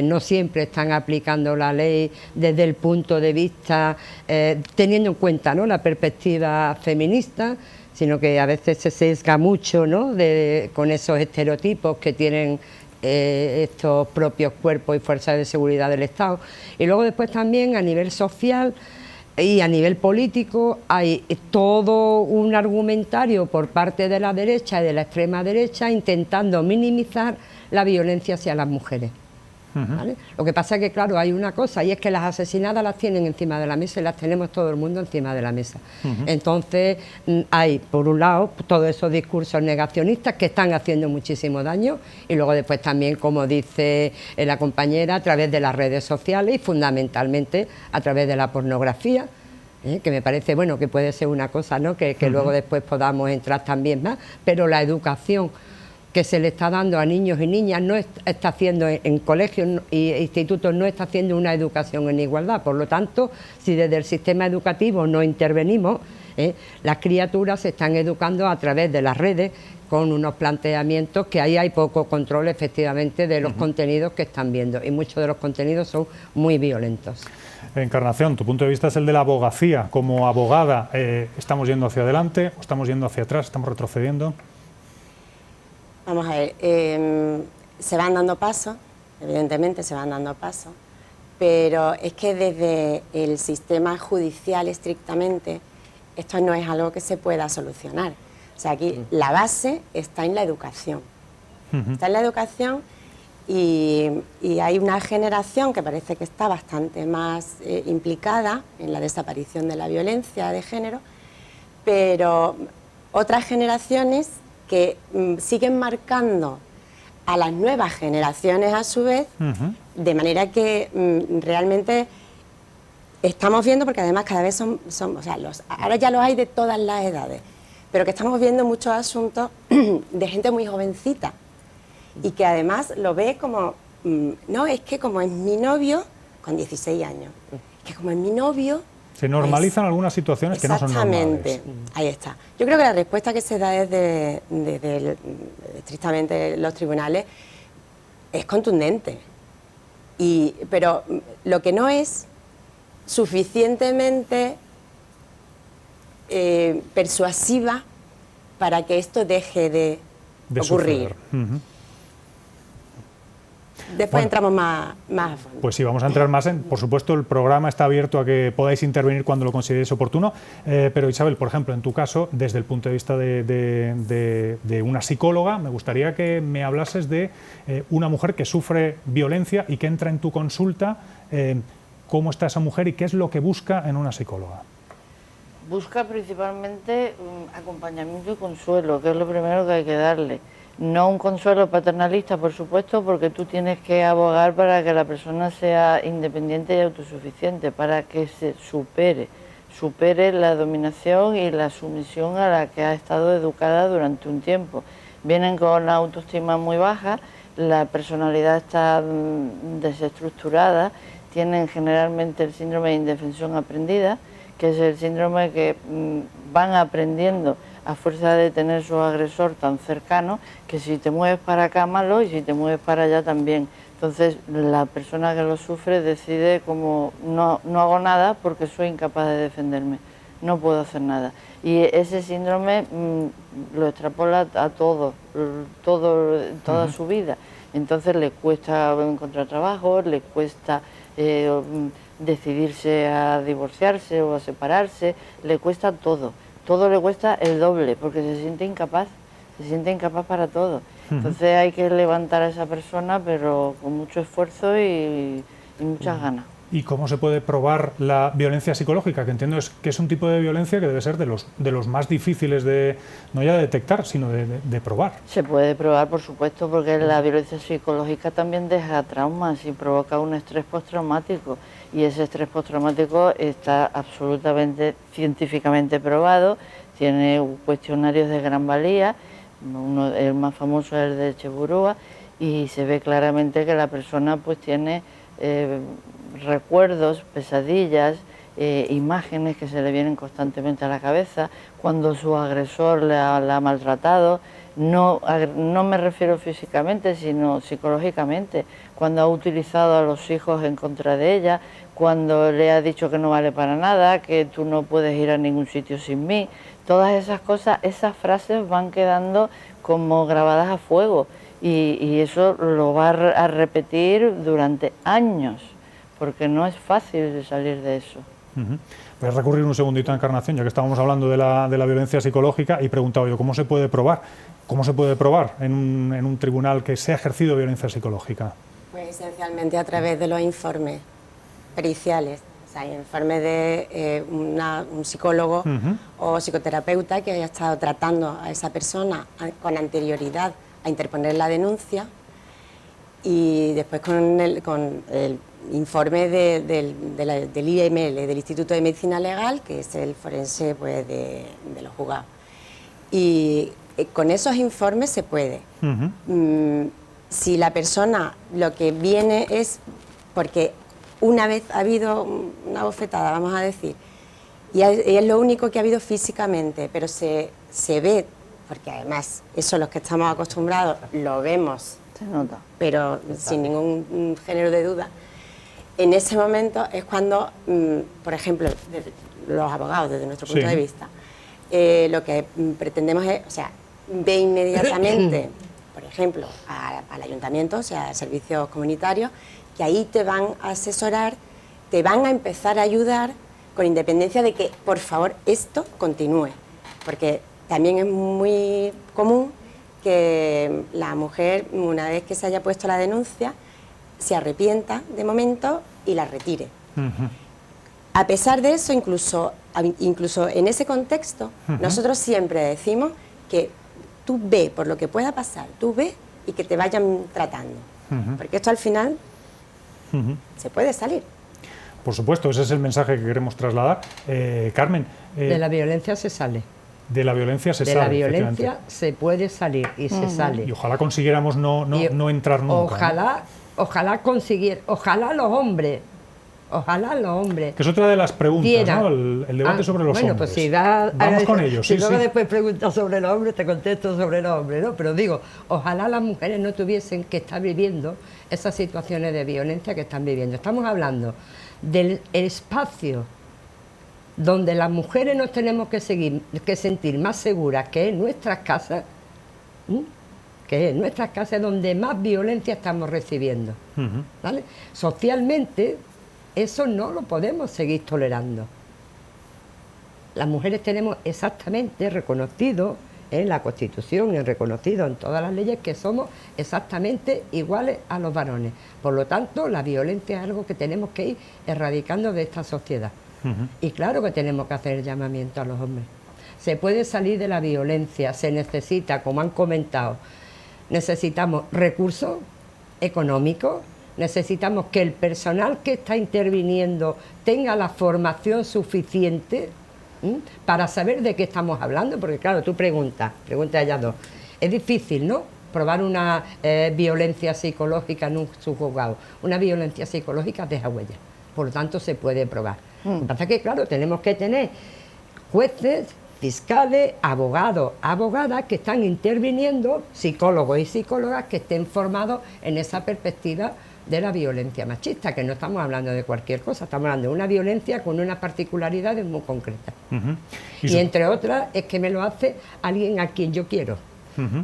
Speaker 6: no siempre están aplicando la ley desde el punto de vista, teniendo en cuenta, ¿no?, la perspectiva feminista, sino que a veces se sesga mucho, ¿no?, con esos estereotipos que tienen estos propios cuerpos y fuerzas de seguridad del Estado. Y luego después también a nivel social y a nivel político hay todo un argumentario por parte de la derecha y de la extrema derecha intentando minimizar la violencia hacia las mujeres. ¿Vale? Lo que pasa es que, claro, hay una cosa, y es que las asesinadas las tienen encima de la mesa y las tenemos todo el mundo encima de la mesa. Entonces hay, por un lado, todos esos discursos negacionistas que están haciendo muchísimo daño, y luego después también, como dice la compañera, a través de las redes sociales y fundamentalmente a través de la pornografía, que me parece, bueno, que puede ser una cosa, ¿no?, que luego después podamos entrar también más, pero la educación que se le está dando a niños y niñas no está haciendo en colegios e institutos, no está haciendo una educación en igualdad. Por lo tanto, si desde el sistema educativo no intervenimos, las criaturas se están educando a través de las redes con unos planteamientos que ahí hay poco control efectivamente de los contenidos que están viendo, y muchos de los contenidos son muy violentos.
Speaker 1: Encarnación, tu punto de vista es el de la abogacía. Como abogada, ¿estamos yendo hacia adelante o estamos yendo hacia atrás? ¿Estamos retrocediendo?
Speaker 7: Vamos a ver, se van dando pasos, evidentemente se van dando pasos, pero es que desde el sistema judicial estrictamente esto no es algo que se pueda solucionar. O sea, aquí la base está en la educación. Está en la educación y hay una generación que parece que está bastante más implicada en la desaparición de la violencia de género, pero otras generaciones que siguen marcando a las nuevas generaciones a su vez, de manera que realmente estamos viendo, porque además cada vez son o sea, ahora ya los hay de todas las edades, pero que estamos viendo muchos asuntos de gente muy jovencita y que además lo ve como, no, es que como es mi novio, con 16 años, que como es mi novio...
Speaker 1: Se normalizan algunas situaciones que no son normales.
Speaker 7: Exactamente, ahí está. Yo creo que la respuesta que se da desde estrictamente los tribunales es contundente, pero lo que no es suficientemente persuasiva para que esto deje de ocurrir. Después entramos más a fondo.
Speaker 1: Pues sí, vamos a entrar más en... Por supuesto, el programa está abierto a que podáis intervenir cuando lo consideréis oportuno, pero Isabel, por ejemplo, en tu caso, desde el punto de vista de una psicóloga, me gustaría que me hablases de una mujer que sufre violencia y que entra en tu consulta. ¿Cómo está esa mujer y qué es lo que busca en una psicóloga?
Speaker 5: Busca principalmente acompañamiento y consuelo, que es lo primero que hay que darle. No un consuelo paternalista, por supuesto, porque tú tienes que abogar para que la persona sea independiente y autosuficiente, para que se supere la dominación y la sumisión a la que ha estado educada durante un tiempo. Vienen con la autoestima muy baja, la personalidad está desestructurada, tienen generalmente el síndrome de indefensión aprendida, que es el síndrome que van aprendiendo a fuerza de tener su agresor tan cercano, que si te mueves para acá malo y si te mueves para allá también. Entonces la persona que lo sufre decide como no hago nada porque soy incapaz de defenderme, no puedo hacer nada. Y ese síndrome lo extrapola a toda su vida. Entonces le cuesta encontrar trabajo, le cuesta decidirse a divorciarse o a separarse, le cuesta todo. Todo le cuesta el doble, porque se siente incapaz para todo. Entonces hay que levantar a esa persona, pero con mucho esfuerzo y muchas ganas.
Speaker 1: ¿Y cómo se puede probar la violencia psicológica? Que entiendo que es un tipo de violencia que debe ser de los más difíciles de, no ya de detectar, sino de probar.
Speaker 5: Se puede probar, por supuesto, porque la violencia psicológica también deja traumas y provoca un estrés postraumático. Y ese estrés postraumático está absolutamente científicamente probado, tiene cuestionarios de gran valía, el más famoso es el de Cheburúa, y se ve claramente que la persona pues tiene recuerdos, pesadillas, imágenes que se le vienen constantemente a la cabeza cuando su agresor la ha maltratado. No me refiero físicamente, sino psicológicamente, cuando ha utilizado a los hijos en contra de ella, cuando le ha dicho que no vale para nada, que tú no puedes ir a ningún sitio sin mí. Todas esas cosas, esas frases van quedando como grabadas a fuego y eso lo va a repetir durante años, porque no es fácil salir de eso.
Speaker 1: Voy a recurrir un segundito a Encarnación, ya que estábamos hablando de la violencia psicológica, y preguntaba yo, ¿cómo se puede probar? ¿Cómo se puede probar en un tribunal que se ha ejercido violencia psicológica?
Speaker 7: Pues esencialmente a través de los informes periciales, o sea, informes de un psicólogo o psicoterapeuta que haya estado tratando a esa persona con anterioridad a interponer la denuncia, y después con el informe del IML, del Instituto de Medicina Legal, que es el forense pues, de los juzgados. Y con esos informes se puede. Si la persona lo que viene es porque una vez ha habido una bofetada, vamos a decir, y es lo único que ha habido físicamente, pero se ve, porque además eso los que estamos acostumbrados lo vemos,
Speaker 5: Se nota.
Speaker 7: pero sin ningún género de duda. En ese momento es cuando, por ejemplo, los abogados, desde nuestro punto de vista, lo que pretendemos es, o sea, ve inmediatamente, por ejemplo, al ayuntamiento, o sea, a servicios comunitarios, que ahí te van a asesorar, te van a empezar a ayudar, con independencia de que, por favor, esto continúe. Porque también es muy común que la mujer, una vez que se haya puesto la denuncia, se arrepienta de momento y la retire. A pesar de eso, incluso en ese contexto, nosotros siempre decimos que tú ve por lo que pueda pasar, tú ve y que te vayan tratando. Porque esto al final se puede salir.
Speaker 1: Por supuesto, ese es el mensaje que queremos trasladar. Carmen.
Speaker 6: De la violencia se sale.
Speaker 1: De la violencia se sale.
Speaker 6: De la violencia se puede salir y se sale.
Speaker 1: Y ojalá consiguiéramos no entrar nunca. Ojalá los hombres. Que es otra de las preguntas, ¿no? El debate sobre los hombres.
Speaker 6: Pues si
Speaker 1: vamos con ellos.
Speaker 6: Si luego después preguntas sobre los hombres, te contesto sobre los hombres, ¿no? Pero digo, ojalá las mujeres no tuviesen que estar viviendo esas situaciones de violencia que están viviendo. Estamos hablando del espacio donde las mujeres nos tenemos que sentir más seguras, que es nuestras casas, que es nuestras casas donde más violencia estamos recibiendo. ¿Vale? Socialmente, eso no lo podemos seguir tolerando. Las mujeres tenemos exactamente reconocido en la Constitución y reconocido en todas las leyes que somos exactamente iguales a los varones. Por lo tanto, la violencia es algo que tenemos que ir erradicando de esta sociedad. Y claro que tenemos que hacer el llamamiento a los hombres. Se puede salir de la violencia, se necesita, como han comentado, necesitamos recursos económicos, necesitamos que el personal que está interviniendo tenga la formación suficiente para saber de qué estamos hablando, porque claro, tú pregunta a ellas dos, es difícil, ¿no?, probar una violencia psicológica en un juzgado. Una violencia psicológica deja huella, por lo tanto se puede probar. Lo que pasa es que, claro, tenemos que tener jueces, fiscales, abogados, abogadas que están interviniendo, psicólogos y psicólogas que estén formados en esa perspectiva de la violencia machista, que no estamos hablando de cualquier cosa, estamos hablando de una violencia con unas particularidades muy concretas. Y entre otras es que me lo hace alguien a quien yo quiero.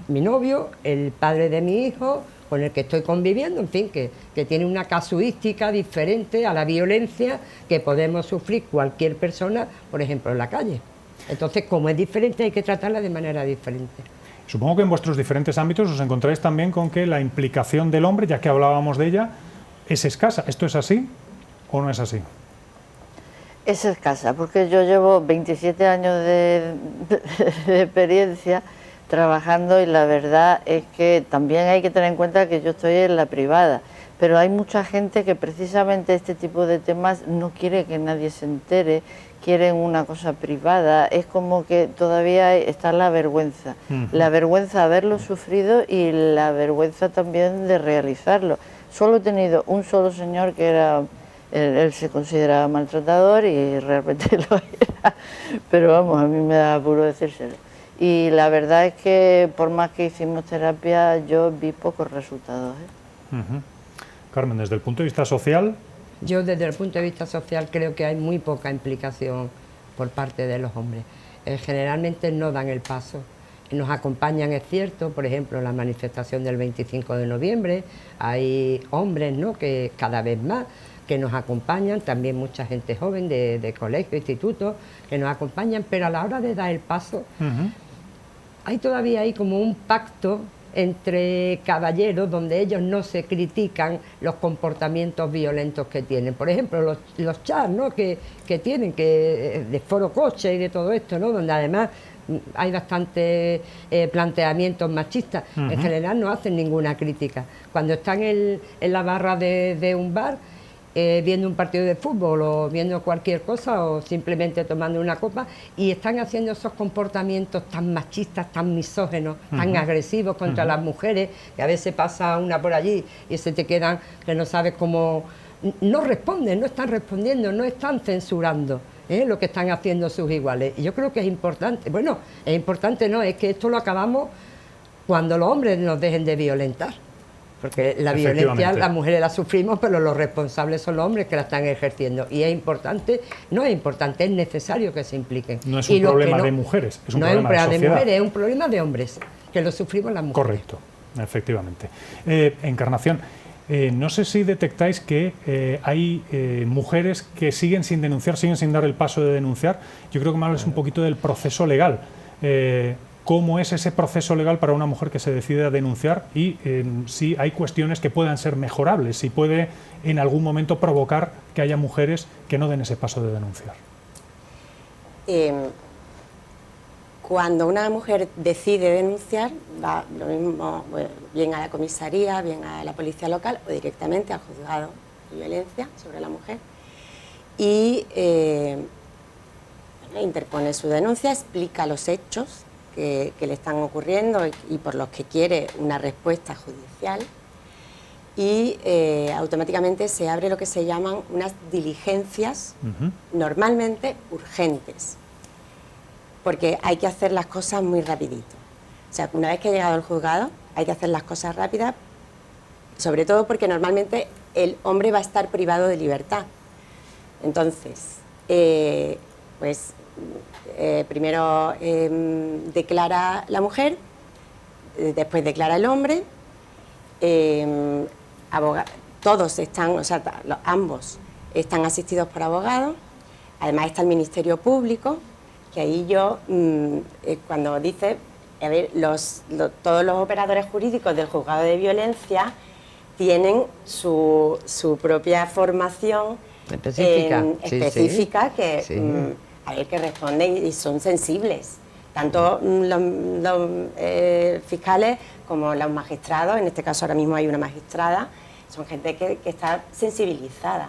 Speaker 6: Mi novio, el padre de mi hijo, con el que estoy conviviendo, en fin, que tiene una casuística diferente a la violencia que podemos sufrir cualquier persona, por ejemplo, en la calle. Entonces, como es diferente, hay que tratarla de manera diferente.
Speaker 1: Supongo que en vuestros diferentes ámbitos os encontráis también con que la implicación del hombre, ya que hablábamos de ella, es escasa. ¿Esto es así? ¿O no es así?
Speaker 5: Es escasa, porque yo llevo 27 años de experiencia trabajando y la verdad es que también hay que tener en cuenta que yo estoy en la privada, pero hay mucha gente que precisamente este tipo de temas no quiere que nadie se entere, quieren una cosa privada, es como que todavía está la vergüenza de haberlo sufrido y la vergüenza también de realizarlo. Solo he tenido un solo señor que era... Él se consideraba maltratador y realmente lo era, pero vamos, a mí me da apuro decírselo. Y la verdad es que por más que hicimos terapia, yo vi pocos resultados.
Speaker 1: Carmen, desde el punto de vista social...
Speaker 6: Yo desde el punto de vista social creo que hay muy poca implicación por parte de los hombres. Generalmente no dan el paso. Nos acompañan, es cierto, por ejemplo, en la manifestación del 25 de noviembre, hay hombres, ¿no?, que cada vez más que nos acompañan, también mucha gente joven de colegio, institutos, que nos acompañan, pero a la hora de dar el paso, hay todavía ahí como un pacto entre caballeros donde ellos no se critican los comportamientos violentos que tienen. Por ejemplo, los chats, ¿no?, que tienen, que de foro coche y de todo esto, ¿no?, donde además hay bastantes planteamientos machistas. En general no hacen ninguna crítica. Cuando están en la barra de un bar, viendo un partido de fútbol o viendo cualquier cosa o simplemente tomando una copa y están haciendo esos comportamientos tan machistas, tan misógenos, tan agresivos contra las mujeres, que a veces pasa una por allí y se te quedan que no sabes cómo... No responden, no están respondiendo, no están censurando lo que están haciendo sus iguales. Y yo creo que es importante, bueno, es importante no, es que esto lo acabamos cuando los hombres nos dejen de violentar. Porque la violencia las mujeres la sufrimos, pero los responsables son los hombres que la están ejerciendo. Y es importante, no es importante, es necesario que se impliquen.
Speaker 1: No es un problema de mujeres, es un problema de sociedad.
Speaker 6: De mujeres, es un problema de hombres, que lo sufrimos las mujeres.
Speaker 1: Correcto, efectivamente. Encarnación, no sé si detectáis que hay mujeres que siguen sin denunciar, siguen sin dar el paso de denunciar. Yo creo que me hablas un poquito del proceso legal. ¿Cómo es ese proceso legal para una mujer que se decide a denunciar y si hay cuestiones que puedan ser mejorables, si puede en algún momento provocar que haya mujeres que no den ese paso de denunciar?
Speaker 7: Cuando una mujer decide denunciar, va lo mismo, bien a la comisaría, bien a la policía local o directamente al juzgado de violencia sobre la mujer y interpone su denuncia, explica los hechos que le están ocurriendo y por los que quiere una respuesta judicial y automáticamente se abre lo que se llaman unas diligencias normalmente urgentes, porque hay que hacer las cosas muy rapidito. O sea, una vez que ha llegado al juzgado hay que hacer las cosas rápidas, sobre todo porque normalmente el hombre va a estar privado de libertad. Entonces, pues... primero declara la mujer, después declara el hombre, todos están, o sea, ambos están asistidos por abogados, además está el Ministerio Público, que ahí yo, cuando dice, a ver, todos los operadores jurídicos del juzgado de violencia tienen su propia formación específica que... Sí. A ver, que responden y son sensibles, tanto los fiscales como los magistrados, en este caso ahora mismo hay una magistrada, son gente que está sensibilizada.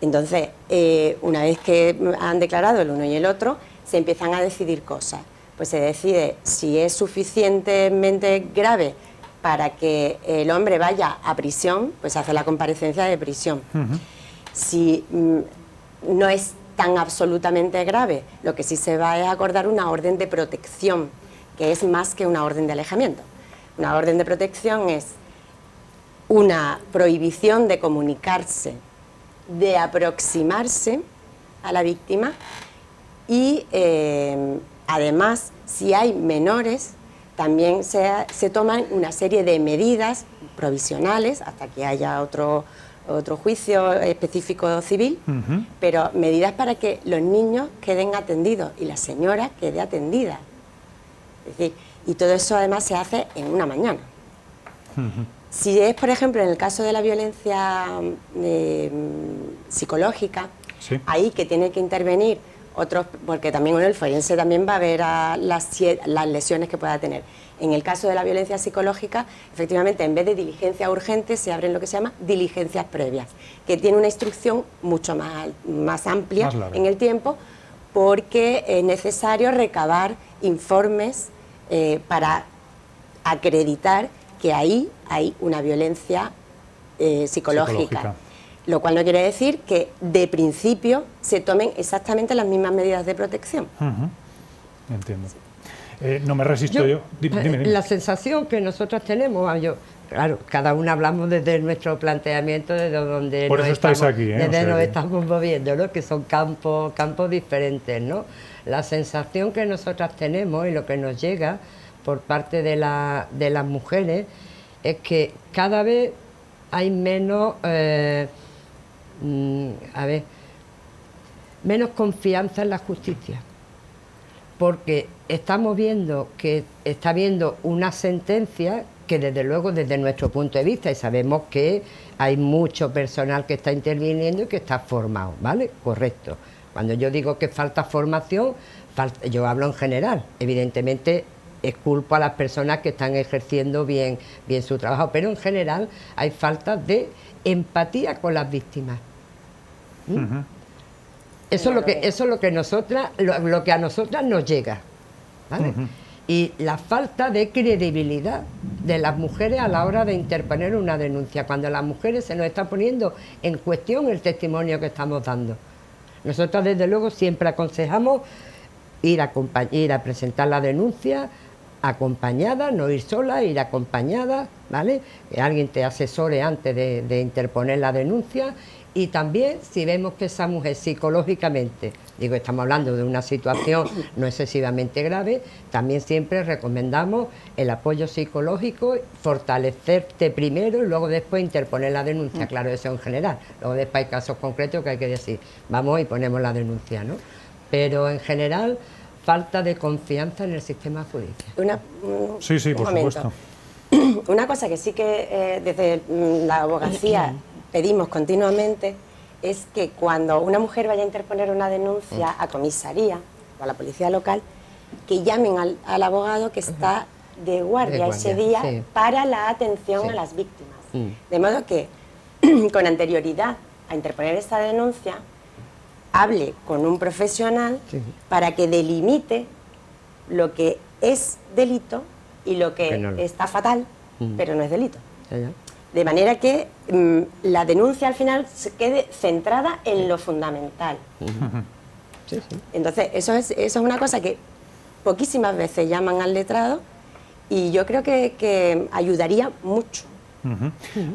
Speaker 7: Entonces, una vez que han declarado el uno y el otro, se empiezan a decidir cosas. Pues se decide si es suficientemente grave para que el hombre vaya a prisión, pues se hace la comparecencia de prisión. Si no es tan absolutamente grave, lo que sí se va es acordar una orden de protección, que es más que una orden de alejamiento. Una orden de protección es una prohibición de comunicarse, de aproximarse a la víctima y además, si hay menores, también se toman una serie de medidas provisionales hasta que haya otro juicio específico civil, pero medidas para que los niños queden atendidos y la señora quede atendida. Es decir, y todo eso además se hace en una mañana. Si es, por ejemplo, en el caso de la violencia psicológica,
Speaker 1: Sí.
Speaker 7: ahí que tiene que intervenir otros, porque también el forense también va a ver a las lesiones que pueda tener. En el caso de la violencia psicológica, efectivamente, en vez de diligencia urgente, se abren lo que se llama diligencias previas, que tiene una instrucción mucho más amplia
Speaker 1: Más larga.
Speaker 7: en el tiempo, porque es necesario recabar informes para acreditar que ahí hay una violencia psicológica. Lo cual no quiere decir que de principio se tomen exactamente las mismas medidas de protección.
Speaker 1: Entiendo. No me resisto yo. Dime.
Speaker 6: La sensación que nosotros tenemos, claro, cada uno hablamos desde nuestro planteamiento, desde donde
Speaker 1: Por eso estáis aquí,
Speaker 6: desde nos estamos moviendo, ¿no? Que son campos diferentes, ¿no? La sensación que nosotras tenemos y lo que nos llega por parte de las mujeres es que cada vez hay menos menos confianza en la justicia, porque estamos viendo que está habiendo una sentencia que desde luego desde nuestro punto de vista, y sabemos que hay mucho personal que está interviniendo y que está formado, ¿vale? Correcto. Cuando yo digo que falta formación, yo hablo en general, evidentemente es culpa a las personas que están ejerciendo bien su trabajo, pero en general hay falta de empatía con las víctimas. Eso es lo que a nosotras nos llega, ¿vale? Y la falta de credibilidad de las mujeres a la hora de interponer una denuncia, cuando a las mujeres se nos está poniendo en cuestión el testimonio que estamos dando. Nosotras desde luego siempre aconsejamos ir a presentar la denuncia acompañada, no ir sola, ir acompañada, ¿vale? Que alguien te asesore antes de interponer la denuncia. Y también si vemos que esa mujer psicológicamente, estamos hablando de una situación no excesivamente grave, también siempre recomendamos el apoyo psicológico, fortalecerte primero y luego después interponer la denuncia, claro, eso en general. Luego después hay casos concretos que hay que decir, vamos y ponemos la denuncia, ¿no? Pero en general, falta de confianza en el sistema judicial.
Speaker 1: Sí, por supuesto.
Speaker 7: Una cosa que sí que desde la abogacía pedimos continuamente es que cuando una mujer vaya a interponer una denuncia a comisaría o a la policía local, que llamen al abogado que está de guardia ese día, sí, para la atención, sí, a las víctimas. De modo que con anterioridad a interponer esta denuncia hable con un profesional, sí, para que delimite lo que es delito y lo que está fatal, pero no es delito. De manera que la denuncia al final se quede centrada en lo fundamental. Sí. Entonces, eso es una cosa que poquísimas veces llaman al letrado y yo creo que ayudaría mucho.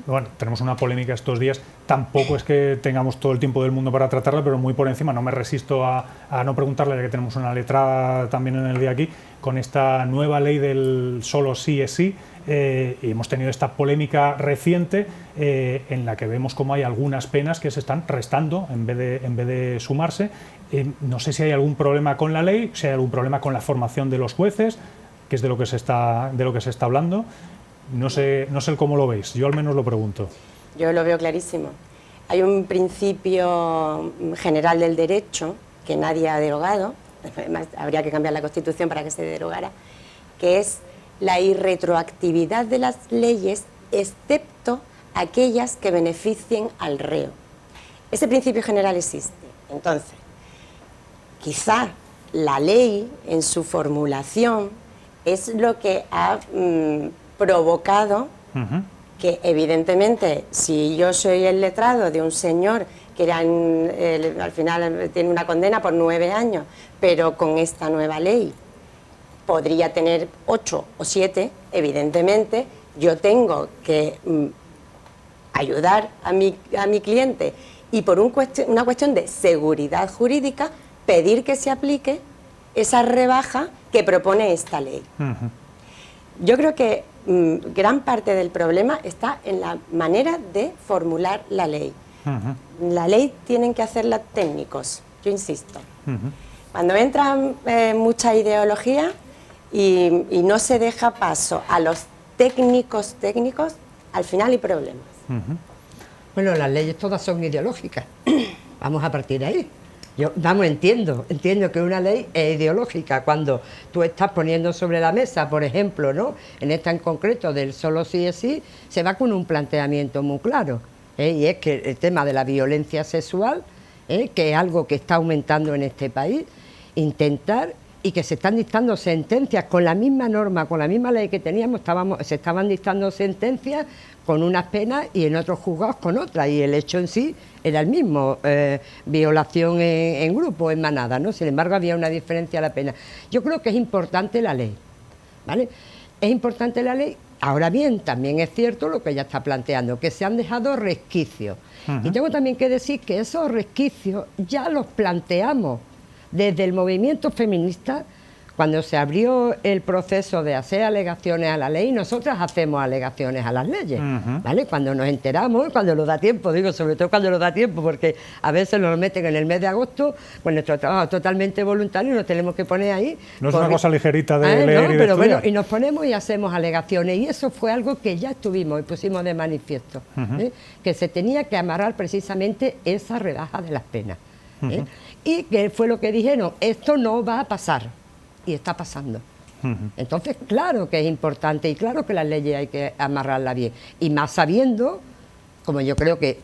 Speaker 1: Bueno, tenemos una polémica estos días, tampoco es que tengamos todo el tiempo del mundo para tratarla, pero muy por encima, no me resisto a no preguntarle, ya que tenemos una letrada también en el día aquí, con esta nueva ley del solo sí es sí, y hemos tenido esta polémica reciente en la que vemos cómo hay algunas penas que se están restando en vez de sumarse. No sé si hay algún problema con la ley, si hay algún problema con la formación de los jueces, que es de lo que se está hablando. No sé cómo lo veis, yo al menos lo pregunto.
Speaker 7: Yo lo veo clarísimo. Hay un principio general del derecho que nadie ha derogado, además habría que cambiar la Constitución para que se derogara, que es la irretroactividad de las leyes, excepto aquellas que beneficien al reo. Ese principio general existe. Entonces, quizá la ley en su formulación es lo que ha provocado que evidentemente si yo soy el letrado de un señor que al final tiene una condena por 9 años, pero con esta nueva ley podría tener 8 o 7, evidentemente yo tengo que ayudar a mi cliente y por una cuestión de seguridad jurídica pedir que se aplique esa rebaja que propone esta ley. Yo creo que gran parte del problema está en la manera de formular la ley. La ley tienen que hacerla técnicos, yo insisto. Cuando entran mucha ideología y no se deja paso a los técnicos, al final hay problemas.
Speaker 6: Bueno, las leyes todas son ideológicas. Vamos a partir de ahí. Entiendo que una ley es ideológica cuando tú estás poniendo sobre la mesa, por ejemplo, ¿no? En esta en concreto del solo sí es sí, se va con un planteamiento muy claro, y es que el tema de la violencia sexual, que es algo que está aumentando en este país, intentar, y que se están dictando sentencias con la misma norma, con la misma ley que teníamos, se estaban dictando sentencias con unas penas y en otros juzgados con otras, y el hecho en sí era el mismo, violación en grupo, en manada, ¿no? Sin embargo, había una diferencia a la pena. Yo creo que es importante la ley, ¿vale? Es importante la ley. Ahora bien, también es cierto lo que ella está planteando, que se han dejado resquicios. Y tengo también que decir que esos resquicios ya los planteamos desde el movimiento feminista. Cuando se abrió el proceso de hacer alegaciones a la ley, nosotras hacemos alegaciones a las leyes, ¿vale? Cuando nos enteramos, cuando nos da tiempo, digo, sobre todo cuando nos da tiempo, porque a veces nos meten en el mes de agosto, pues nuestro trabajo es totalmente voluntario, nos tenemos que poner ahí.
Speaker 1: No es una cosa ligerita de leer,
Speaker 6: no,
Speaker 1: y de
Speaker 6: pero
Speaker 1: estudiar.
Speaker 6: bueno, y nos ponemos y hacemos alegaciones, y eso fue algo que ya estuvimos y pusimos de manifiesto, que se tenía que amarrar precisamente esa rebaja de las penas. Y que fue lo que dijeron, esto no va a pasar. Y está pasando. Entonces, claro que es importante y claro que las leyes hay que amarrarlas bien. Y más sabiendo, como yo creo que,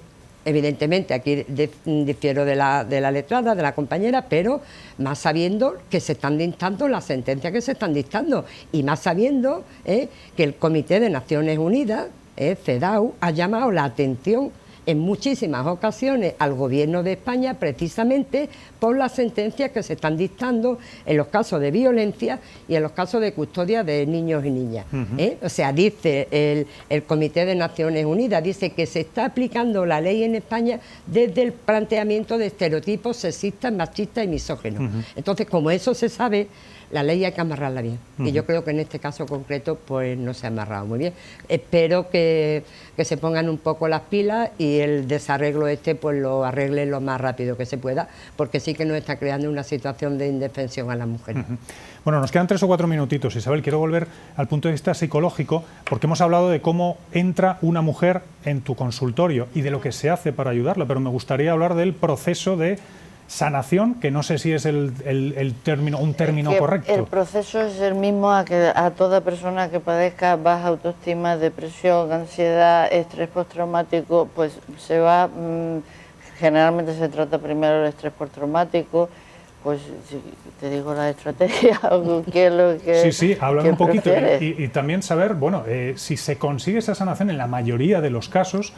Speaker 6: evidentemente, aquí difiero de la letrada, de la compañera, pero más sabiendo que se están dictando las sentencias que se están dictando. Y más sabiendo que el Comité de Naciones Unidas, CEDAW, ha llamado la atención en muchísimas ocasiones al Gobierno de España precisamente por las sentencias que se están dictando en los casos de violencia y en los casos de custodia de niños y niñas. O sea, dice el Comité de Naciones Unidas, dice que se está aplicando la ley en España desde el planteamiento de estereotipos sexistas, machistas y misóginos. Entonces, como eso se sabe, la ley hay que amarrarla bien. Y yo creo que en este caso concreto pues no se ha amarrado muy bien. Espero que se pongan un poco las pilas y el desarreglo pues lo arreglen lo más rápido que se pueda, porque sí que nos está creando una situación de indefensión a las mujeres.
Speaker 1: Bueno, nos quedan 3 o 4 minutitos, Isabel. Quiero volver al punto de vista psicológico, porque hemos hablado de cómo entra una mujer en tu consultorio y de lo que se hace para ayudarla, pero me gustaría hablar del proceso de sanación, que no sé si es un término correcto.
Speaker 5: El proceso es el mismo a toda persona que padezca baja autoestima, depresión, ansiedad, estrés postraumático, pues se va, generalmente se trata primero el estrés postraumático. Pues si te digo la estrategia o qué es lo que...
Speaker 1: Sí, háblame un poquito
Speaker 5: prefieres.
Speaker 1: y también saber, bueno, si se consigue esa sanación en la mayoría de los casos,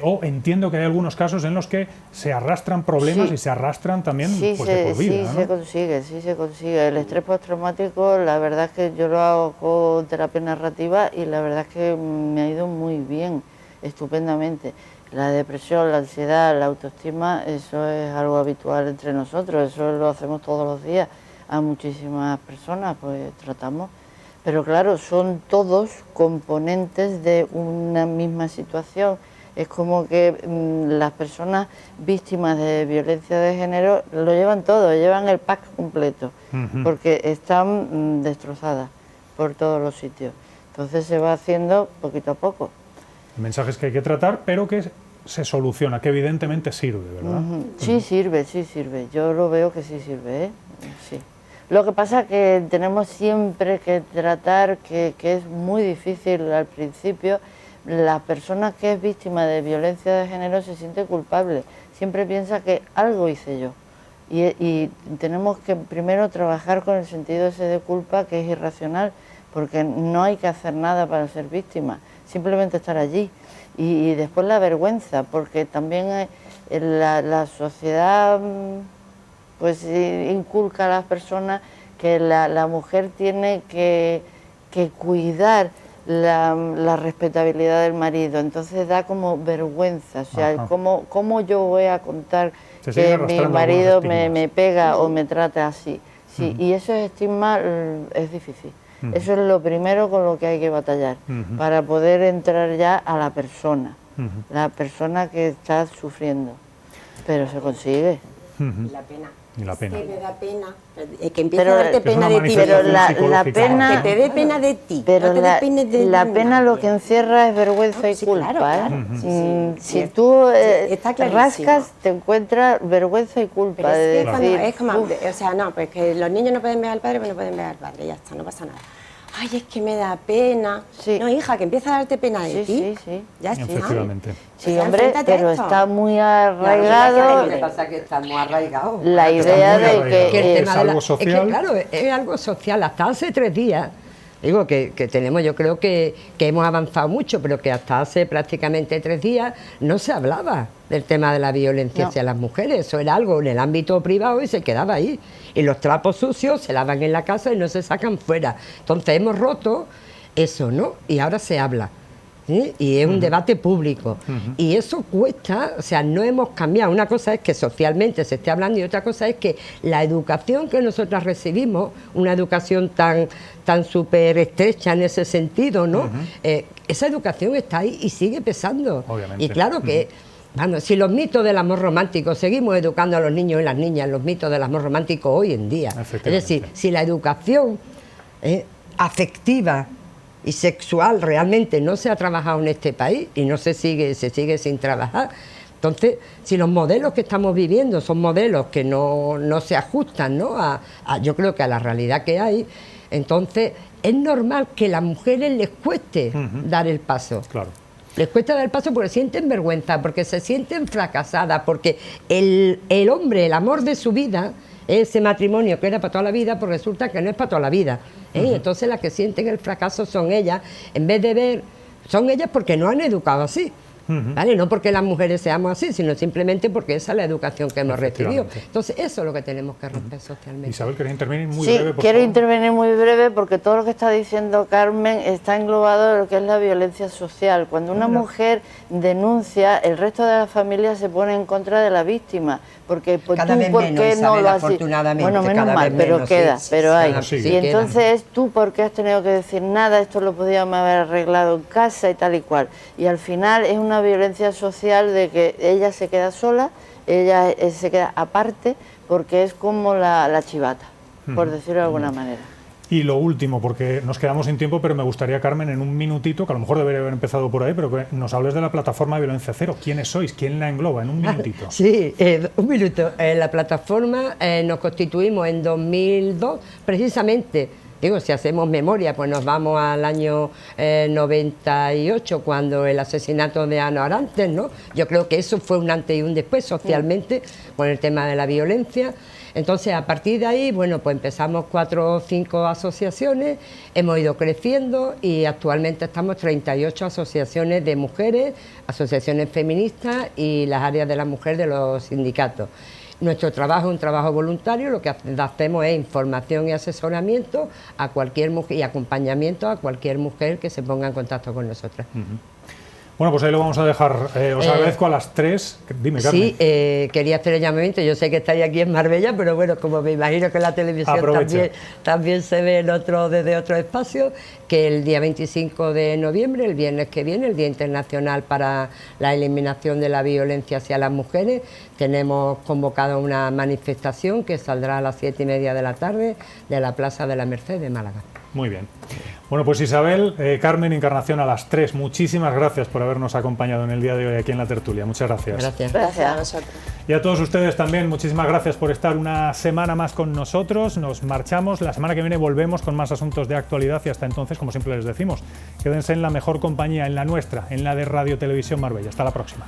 Speaker 1: o entiendo que hay algunos casos en los que se arrastran problemas y se arrastran también de por vida.
Speaker 5: Sí,
Speaker 1: ¿no?
Speaker 5: sí se consigue. El estrés postraumático, la verdad es que yo lo hago con terapia narrativa y la verdad es que me ha ido muy bien, estupendamente. La depresión, la ansiedad, la autoestima, eso es algo habitual entre nosotros, eso lo hacemos todos los días a muchísimas personas, pues tratamos. Pero claro, son todos componentes de una misma situación. Es como que las personas víctimas de violencia de género lo llevan todo, llevan el pack completo, porque están destrozadas por todos los sitios. Entonces se va haciendo poquito a poco.
Speaker 1: Mensajes que hay que tratar, pero que se soluciona, que evidentemente sirve, ¿verdad?
Speaker 5: Sí sirve. Yo lo veo que sí sirve, Sí. Lo que pasa es que tenemos siempre que tratar, que es muy difícil al principio. La persona que es víctima de violencia de género se siente culpable, siempre piensa que algo hice yo. Y tenemos que primero trabajar con el sentido ese de culpa, que es irracional, porque no hay que hacer nada para ser víctima, simplemente estar allí. Y después la vergüenza, porque también la sociedad pues inculca a las personas que la mujer tiene que cuidar la respetabilidad del marido, entonces da como vergüenza, o sea, ¿cómo yo voy a contar que mi marido me pega o me trata así? Sí, y ese estigma es difícil. Eso es lo primero con lo que hay que batallar, para poder entrar ya a la persona que está sufriendo. Pero se consigue.
Speaker 7: La pena
Speaker 1: Ni la pena.
Speaker 7: Que me da pena, que empiece a darte pena de ti.
Speaker 5: Pero la
Speaker 1: psicológica.
Speaker 5: pena...
Speaker 7: Que te dé pena de ti.
Speaker 5: Pero
Speaker 7: no te dé pena de
Speaker 5: la
Speaker 7: nadie.
Speaker 5: pena lo que encierra es vergüenza y
Speaker 7: Sí,
Speaker 5: culpa.
Speaker 7: claro.
Speaker 5: Si tú
Speaker 7: está clarísimo.
Speaker 5: rascas, te encuentras vergüenza y culpa.
Speaker 7: Pero
Speaker 5: de
Speaker 7: es que cuando
Speaker 5: decir,
Speaker 7: es como,
Speaker 5: "Uf".
Speaker 7: o sea, no, pues que los niños no pueden ver al padre, pues no pueden ver al padre, ya está, no pasa nada. Ay, es que me da pena.
Speaker 5: Sí.
Speaker 7: No, hija, que empieza a darte pena de
Speaker 5: Sí,
Speaker 7: ti.
Speaker 5: sí, sí.
Speaker 7: Ya está.
Speaker 1: Efectivamente.
Speaker 5: Sí,
Speaker 7: O sea,
Speaker 5: hombre,
Speaker 7: enfréntate a
Speaker 5: pero
Speaker 7: esto.
Speaker 5: está muy
Speaker 6: Lo
Speaker 5: arraigado
Speaker 6: que pasa es que estamos arraigados.
Speaker 5: la
Speaker 1: Está
Speaker 5: idea
Speaker 1: muy
Speaker 5: de
Speaker 1: arraigado.
Speaker 5: que...
Speaker 6: Que el
Speaker 1: Es
Speaker 6: tema de
Speaker 1: algo
Speaker 6: la-
Speaker 1: social.
Speaker 6: Es que, claro, es algo social. Hasta hace 3 días, digo que tenemos, yo creo que hemos avanzado mucho, pero que hasta hace prácticamente 3 días no se hablaba del tema de la violencia
Speaker 5: No.
Speaker 6: hacia las mujeres. Eso era algo en el ámbito privado y se quedaba ahí. Y los trapos sucios se lavan en la casa y no se sacan fuera. Entonces hemos roto eso, ¿no? Y ahora se habla. ¿Sí? Y es un debate público. Y eso cuesta, o sea, no hemos cambiado. Una cosa es que socialmente se esté hablando y otra cosa es que la educación que nosotras recibimos, una educación tan súper estrecha en ese sentido, ¿no? Esa educación está ahí y sigue pesando.
Speaker 1: Obviamente.
Speaker 6: Y claro que, bueno, si los mitos del amor romántico, seguimos educando a los niños y las niñas en los mitos del amor romántico hoy en día. Es
Speaker 1: Efectivamente.
Speaker 6: decir, si la educación afectiva y sexual realmente no se ha trabajado en este país y no se sigue sin trabajar. Entonces, si los modelos que estamos viviendo son modelos que no se ajustan, ¿no? Yo creo que a la realidad que hay, entonces es normal que a las mujeres les cueste dar el paso.
Speaker 1: Claro.
Speaker 6: Les cuesta dar el paso porque sienten vergüenza, porque se sienten fracasadas, porque el hombre, el amor de su vida, ese matrimonio que era para toda la vida, pues resulta que no es para toda la vida. Entonces las que sienten el fracaso son ellas, en vez de ver, son ellas porque no han educado así. ¿Vale? No porque las mujeres seamos así, sino simplemente porque esa es la educación que hemos recibido.
Speaker 1: Efectivamente.
Speaker 6: Entonces eso es lo que tenemos que romper socialmente.
Speaker 1: Isabel, ¿queréis intervenir muy
Speaker 5: Sí,
Speaker 1: breve, por
Speaker 5: quiero
Speaker 1: favor?
Speaker 5: intervenir muy breve porque todo lo que está diciendo Carmen está englobado en lo que es la violencia social. Cuando una mujer denuncia, el resto de la familia se pone en contra de la víctima. Porque pues,
Speaker 6: Cada
Speaker 5: tú,
Speaker 6: vez
Speaker 5: ¿por
Speaker 6: menos,
Speaker 5: qué no
Speaker 6: Isabel,
Speaker 5: lo has
Speaker 6: afortunadamente,
Speaker 5: Bueno, menos
Speaker 6: cada
Speaker 5: mal,
Speaker 6: vez
Speaker 5: pero
Speaker 6: menos,
Speaker 5: queda,
Speaker 6: sí,
Speaker 5: pero
Speaker 6: sí,
Speaker 5: hay.
Speaker 1: sí,
Speaker 5: Y
Speaker 6: queda.
Speaker 5: entonces tú, ¿por qué has tenido que decir nada? Esto lo podíamos haber arreglado en casa y tal y cual. Y al final es una violencia social de que ella se queda sola, ella se queda aparte, porque es como la chivata, por decirlo de alguna manera.
Speaker 1: Y lo último, porque nos quedamos sin tiempo, pero me gustaría, Carmen, en un minutito, que a lo mejor debería haber empezado por ahí, pero que nos hables de la plataforma Violencia Cero. ¿Quiénes sois? ¿Quién la engloba? En un minutito.
Speaker 6: Sí, un minuto. La plataforma nos constituimos en 2002, precisamente. Digo, si hacemos memoria, pues nos vamos al año 98, cuando el asesinato de Ana Orantes, ¿no? Yo creo que eso fue un antes y un después socialmente, con el tema de la violencia. Entonces, a partir de ahí, bueno, pues empezamos 4 o 5 asociaciones, hemos ido creciendo y actualmente estamos 38 asociaciones de mujeres, asociaciones feministas y las áreas de la mujer de los sindicatos. Nuestro trabajo es un trabajo voluntario, lo que hacemos es información y asesoramiento a cualquier mujer y acompañamiento a cualquier mujer que se ponga en contacto con nosotras.
Speaker 1: Bueno, pues ahí lo vamos a dejar. Os agradezco a las 3. Dime, Carmen.
Speaker 6: Sí, quería hacer el llamamiento. Yo sé que estáis aquí en Marbella, pero bueno, como me imagino que en la televisión también se ve desde otro espacio, que el día 25 de noviembre, el viernes que viene, el Día Internacional para la Eliminación de la Violencia hacia las Mujeres, tenemos convocado una manifestación que saldrá a las 7:30 de la tarde de la Plaza de la Merced de Málaga.
Speaker 1: Muy bien. Bueno, pues Isabel, Carmen, Encarnación, a las 3. Muchísimas gracias por habernos acompañado en el día de hoy aquí en la tertulia. Muchas gracias.
Speaker 6: Gracias.
Speaker 7: Gracias a nosotros.
Speaker 1: Y a todos ustedes también, muchísimas gracias por estar una semana más con nosotros. Nos marchamos. La semana que viene volvemos con más asuntos de actualidad y hasta entonces, como siempre les decimos, quédense en la mejor compañía, en la nuestra, en la de Radio Televisión Marbella. Hasta la próxima.